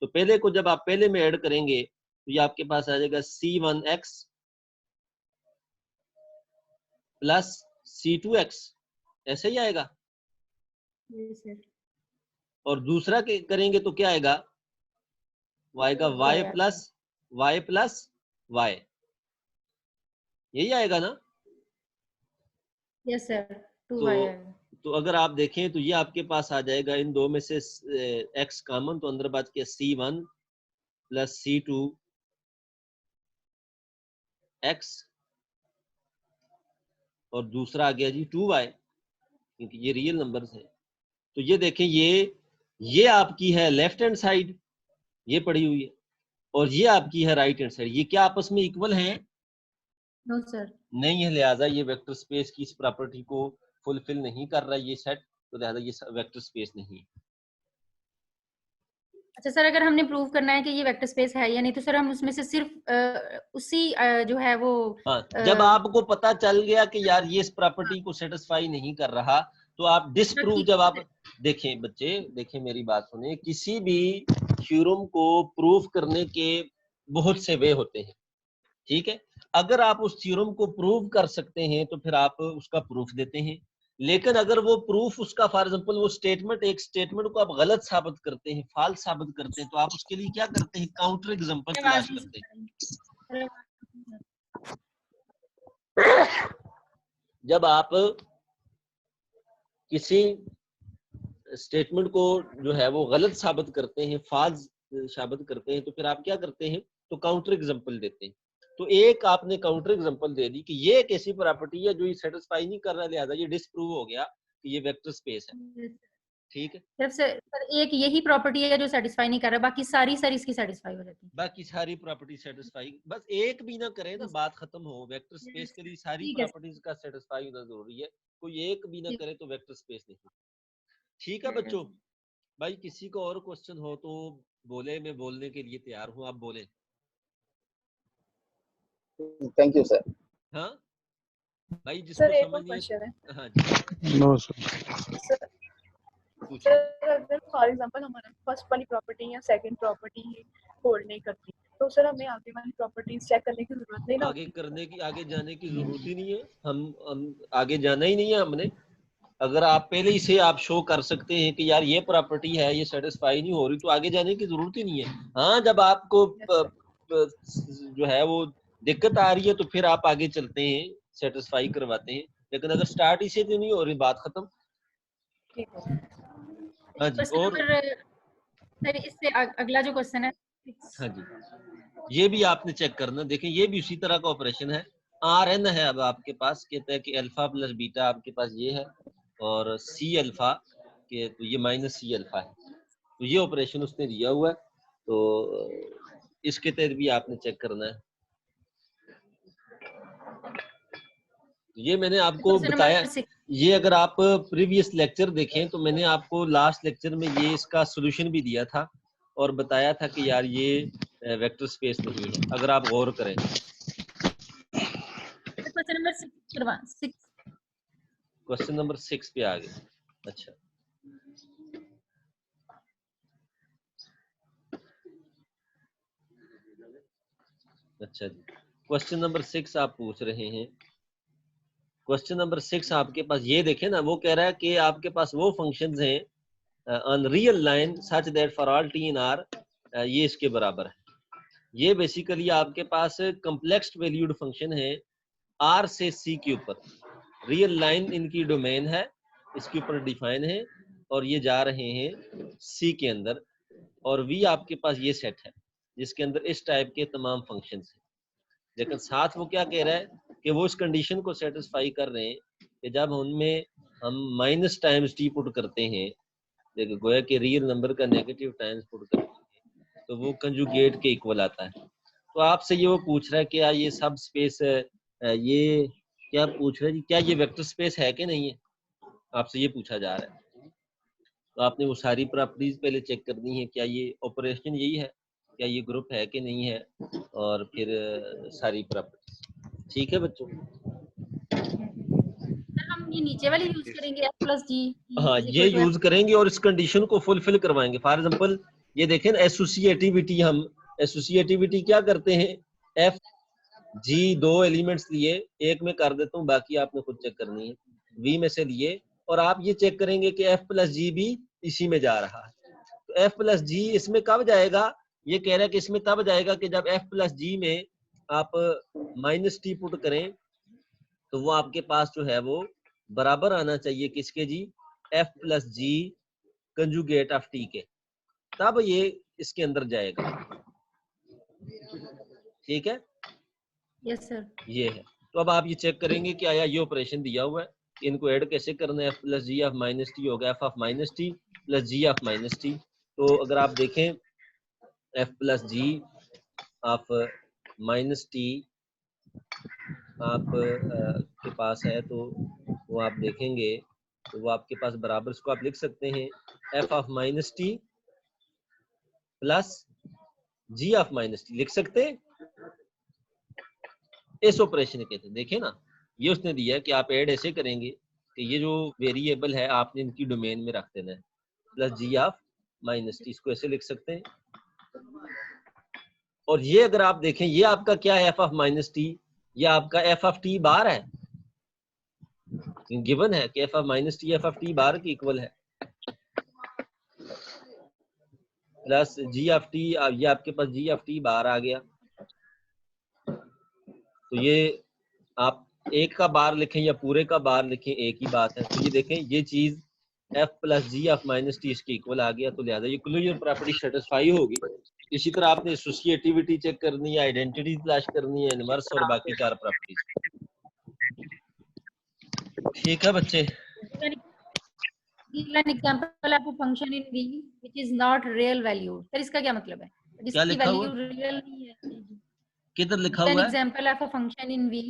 तो पहले को जब आप पहले में ऐड करेंगे तो ये आपके पास आ जाएगा C1 x plus C2 x, ऐसे ही आएगा। Yes, sir. और दूसरा करेंगे तो क्या आएगा, वो आएगा y प्लस y, यही आएगा ना। Yes, sir. 2y तो आएगा। तो अगर आप देखें तो ये आपके पास आ जाएगा इन दो में से x कॉमन, तो अंदर बात किया c1 प्लस c2 x, और दूसरा आ गया जी 2y, क्योंकि ये रियल नंबर्स हैं। तो ये देखें, ये आपकी है लेफ्ट हैंड साइड, ये पड़ी हुई है, और ये आपकी है राइट हैंड साइड। ये क्या आपस में इक्वल हैं? No, sir. नहीं है, लिहाजा ये वेक्टर स्पेस की इस प्रॉपर्टी को फुलफिल नहीं कर रहा ये सेट, तो लिहाजा ये वेक्टर स्पेस नहीं है। अच्छा सर, अगर हमने प्रूव करना है कि ये वेक्टर स्पेस है या नहीं, तो सर हम उसमें से सिर्फ उसी जो है वो हाँ, जब आपको पता चल गया कि यार ये इस प्रॉपर्टी को सेटिस्फाई नहीं कर रहा, तो आप डिसप्रूव, जब आप देखें बच्चे, देखें मेरी बात सुने, किसी भी थ्योरम को प्रूव करने के बहुत से वे होते हैं, ठीक है। अगर आप उस थ्योरम को प्रूव कर सकते हैं तो फिर आप उसका प्रूफ देते हैं, लेकिन अगर वो प्रूफ उसका फॉर एग्जांपल वो स्टेटमेंट, एक स्टेटमेंट को आप गलत साबित करते हैं, फाल्स साबित करते हैं, तो आप उसके लिए क्या करते हैं, काउंटर एग्जांपल तलाश करते हैं। जब आप किसी स्टेटमेंट को जो है वो गलत साबित करते हैं, फाल्स साबित करते हैं, तो फिर आप क्या करते हैं, तो काउंटर एग्जांपल देते हैं। तो एक आपने काउंटर एग्जांपल दे दी कि ये एक ऐसी प्रॉपर्टी है जो ये सेटिस्फाई नहीं कर रहा, लिहाजा ये डिसप्रूव हो गया कि ये वेक्टर स्पेस है, ठीक है। सर एक यही प्रॉपर्टी है जो सेटिस्फाई नहीं कर रहा, बाकी सारी इसकी सेटिस्फाई हो जाती है। बाकी सारी प्रॉपर्टी सेटिस्फाई, बस एक भी ना करे ना, बात खत्म हो। वेक्टर स्पेस के लिए सारी प्रॉपर्टीज का सेटिस्फाई होना जरूरी है, कोई एक भी ना करे तो वेक्टर स्पेस नहीं। ठीक है बच्चों, भाई किसी को और क्वेश्चन हो तो बोले, मैं बोलने के लिए तैयार हूँ, आप बोले। Thank you sir. हाँ भाई, जिसको सर एक समझ और नहीं क्वेश्चन है। हाँ जी नो सर। पूछिए। सर अगर फॉर एग्जांपल हमारा फर्स्ट वाली प्रॉपर्टी या सेकंड प्रॉपर्टी ही होल्ड नहीं करती, तो सर हमें आगे वाली प्रॉपर्टीज चेक करने की जरूरत नहीं ना आगे जाने की जरूरत ही नहीं है, हम आगे जाना ही नहीं है हमने। अगर आप पहले ही से आप शो कर सकते हैं कि यार ये प्रॉपर्टी है, ये सेटिस्फाई नहीं हो रही, तो आगे जाने की जरूरत ही नहीं है। हाँ, जब आपको जो है वो दिक्कत आ रही है तो फिर आप आगे चलते हैं, सेटिस्फाई करवाते हैं, लेकिन अगर स्टार्ट इसे तो नहीं हो रही, बात खत्म। ठीक है। हाँ जी, और सर इससे अगला जो क्वेश्चन है, हाँ जी, ये भी आपने चेक करना। देखें, ये भी उसी तरह का ऑपरेशन है। Rn है अब आपके पास, कहता है कि अल्फा प्लस बीटा आपके पास ये है, और सी अल्फा के तो ये माइनस सी अल्फा है, तो ये ऑपरेशन उसने दिया हुआ है, तो इसके तहत भी आपने चेक करना है। ये मैंने आपको बताया, ये अगर आप प्रीवियस लेक्चर देखें तो मैंने आपको लास्ट लेक्चर में ये इसका सॉल्यूशन भी दिया था और बताया था कि यार ये वेक्टर स्पेस नहीं है, अगर आप गौर करें। क्वेश्चन नंबर 6 पे आ गए। अच्छा, अच्छा जी, क्वेश्चन नंबर 6 आप पूछ रहे हैं। क्वेश्चन नंबर 6 आपके पास ये देखें ना, वो कह रहा है कि आपके पास वो फंक्शंस हैं on real line such that for all T in are, ये इसके बराबर है। ये बेसिकली आपके पास कम्प्लेक्स वैल्यूड फंक्शन है आर से सी के ऊपर, रियल लाइन इनकी डोमेन है, इसके ऊपर डिफाइन है, और ये जा रहे हैं सी के अंदर, और वी आपके पास ये सेट है जिसके अंदर इस टाइप के तमाम फंक्शंस हैं। लेकिन साथ वो क्या कह रहा है कि वो इस कंडीशन को सेटिस्फाई कर रहे हैं कि जब उनमें हम माइनस टाइम्स टी पुट करते हैं, देखो गोया कि रियल नंबर का नेगेटिव टाइम्स पुट करते हैं तो वो कंजुगेट के इक्वल आता है। तो आपसे ये वो पूछ रहा है कि क्या ये सब स्पेस, ये क्या पूछ रहा है जी, क्या ये वेक्टर स्पेस है कि नहीं है, आपसे ये पूछा जा रहा है। तो आपने वो सारी प्रॉपर्टीज पहले चेक करनी है, क्या ये ऑपरेशन यही है, क्या ये ग्रुप है कि नहीं है, और फिर सारी प्रॉपर्टीज। ठीक है बच्चों, हम ये नीचे वाली यूज करेंगे f प्लस जी। हाँ ये यूज करेंगे और इस कंडीशन को फुलफिल करवाएंगे। फॉर एग्जांपल ये देखें एसोसिएटिविटी, हम एसोसिएटिविटी क्या करते हैं, एफ जी दो एलिमेंट्स लिए, एक में कर देता हूँ, बाकी आपने खुद चेक करनी है। वी में से लिए और आप ये चेक करेंगे कि f प्लस जी भी इसी में जा रहा है। तो f प्लस जी इसमें कब जाएगा, ये कह रहा है कि इसमें तब जाएगा कि जब f प्लस जी में आप माइनस टी पुट करें तो वो आपके पास जो है वो बराबर आना चाहिए किसके g, f plus g conjugate of t के, तब ये इसके अंदर जाएगा। ठीक है, यस सर। ये है। तो अब आप ये चेक करेंगे कि आया ये ऑपरेशन दिया हुआ है, इनको ऐड कैसे करना है, f plus g of minus t होगा f of minus t plus g of minus t. तो अगर आप देखें f plus g of minus t आप के पास है तो वो आप देखेंगे तो वो आपके पास बराबर, इसको आप लिख सकते हैं f of minus t plus g of minus t, लिख सकते हैं। इस ऑपरेशन के थे देखें ना, ये उसने दिया है कि आप ऐड ऐसे करेंगे कि ये जो वेरिएबल है आपने इनकी डोमेन में रख देना है, plus g of minus t, इसको ऐसे लिख सकते हैं। और ये अगर आप देखें ये आपका क्या है, एफ ऑफ माइनस टी, ये आपका एफ ऑफ टी बार है, गिवन है कि F of minus T F of T bar की इक्वल है, प्लस जी ऑफ टी, ये आपके पास जी ऑफ टी बार आ गया। तो ये आप एक का बार लिखें या पूरे का बार लिखें एक ही बात है। तो ये देखें ये चीज f plus g of minus t इसके इक्वल आ गया, तो लिहाजा ये क्लोजर प्रॉपर्टी सेटिस्फाई होगी। इसी तरह आपने एसोसिएटिविटी चेक करनी है, आइडेंटिटी तलाश करनी है, इनवर्स और बाकी चार प्रॉपर्टीज। ठीक है बच्चे, Give an example of a function in V which is not real valued। Sir इसका क्या मतलब है, क्या जिसकी लिखा हुआ वैल्यू रियल नहीं है? किधर लिखा Give an हुआ है, example of a function in V।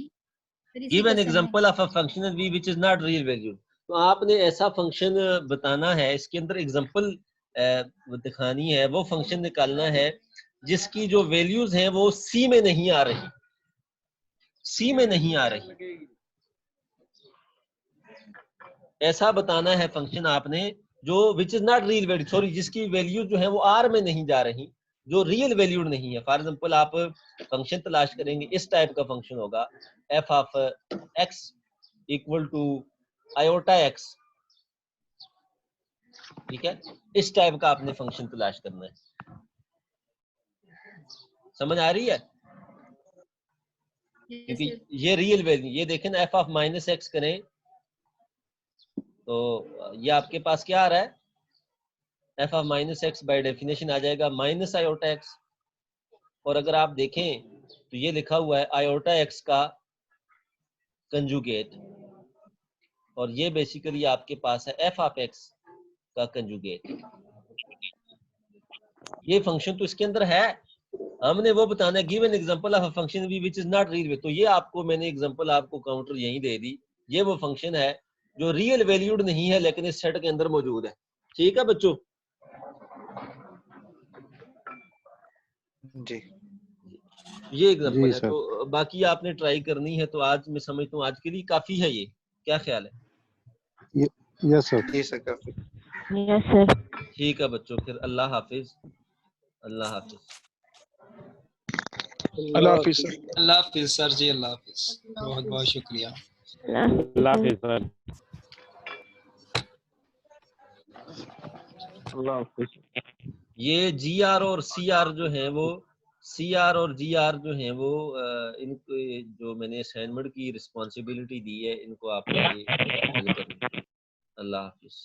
Sir इसी गिव एन क्वेश्चन में example of a function V which is not real valued. तो आपने ऐसा फंक्शन बताना है, इसके अंदर एग्जांपल दिखानी है, वो फंक्शन निकालना है जिसकी जो वैल्यूज हैं वो सी में नहीं आ रही, सी में नहीं आ रही, ऐसा बताना है फंक्शन आपने जो which is not real value, sorry जिसकी वैल्यू जो है वो आर में नहीं जा रही, जो रियल वैल्यूड नहीं है। फॉर एग्जांपल आप फंक्शन तलाश करेंगे, इस टाइप का फंक्शन होगा F of X equal to iota X, ठीक है, इस टाइप का आपने फंक्शन तलाश करना है। समझ आ रही है? क्योंकि ये रियल वैल्यू, ये देखें ना एफ ऑफ माइनस एक्स करें तो ये आपके पास क्या आ रहा है, F of minus X by definition आ जाएगा माइनस आयोटा एक्स। और अगर आप देखें तो ये लिखा हुआ है आयोटा एक्स का कंजुगेट, और ये बेसिकली आपके पास है एफ ऑफ एक्स का कंजुगेट। ये फंक्शन तो इसके अंदर है, हमने वो बताना है give an example of a function V which is not real. तो ये आपको मैंने एग्जांपल आपको काउंटर यहीं दे दी, ये वो फंक्शन है जो रियल वैल्यूड नहीं है लेकिन इस सेट के अंदर मौजूद है। ठीक है बच्चों, जी ये एग्जांपल जी है। सर। तो बाकी आपने ट्राई करनी है, तो आज मैं समझता हूँ आज के लिए काफी है, ये क्या ख्याल है? Yes sir. जी सर, काफी। Yes sir. ठीक है बच्चों, फिर अल्लाह हाफिज, अल्लाह हाफिज। अल्लाह हाफिज सर। अल्लाह हाफिज सर जी, अल्लाह हाफिज, बहुत बहुत शुक्रिया। अल्लाह हाफिज सर। अल्लाह हाफिज। ये जी आर और सी आर जो है वो, सी आर और जी आर जो है वो इनको जो मैंने असाइनमेंट की रिस्पॉन्सिबिलिटी दी है, इनको आपको ये हल करना है। अल्लाह हाफिज।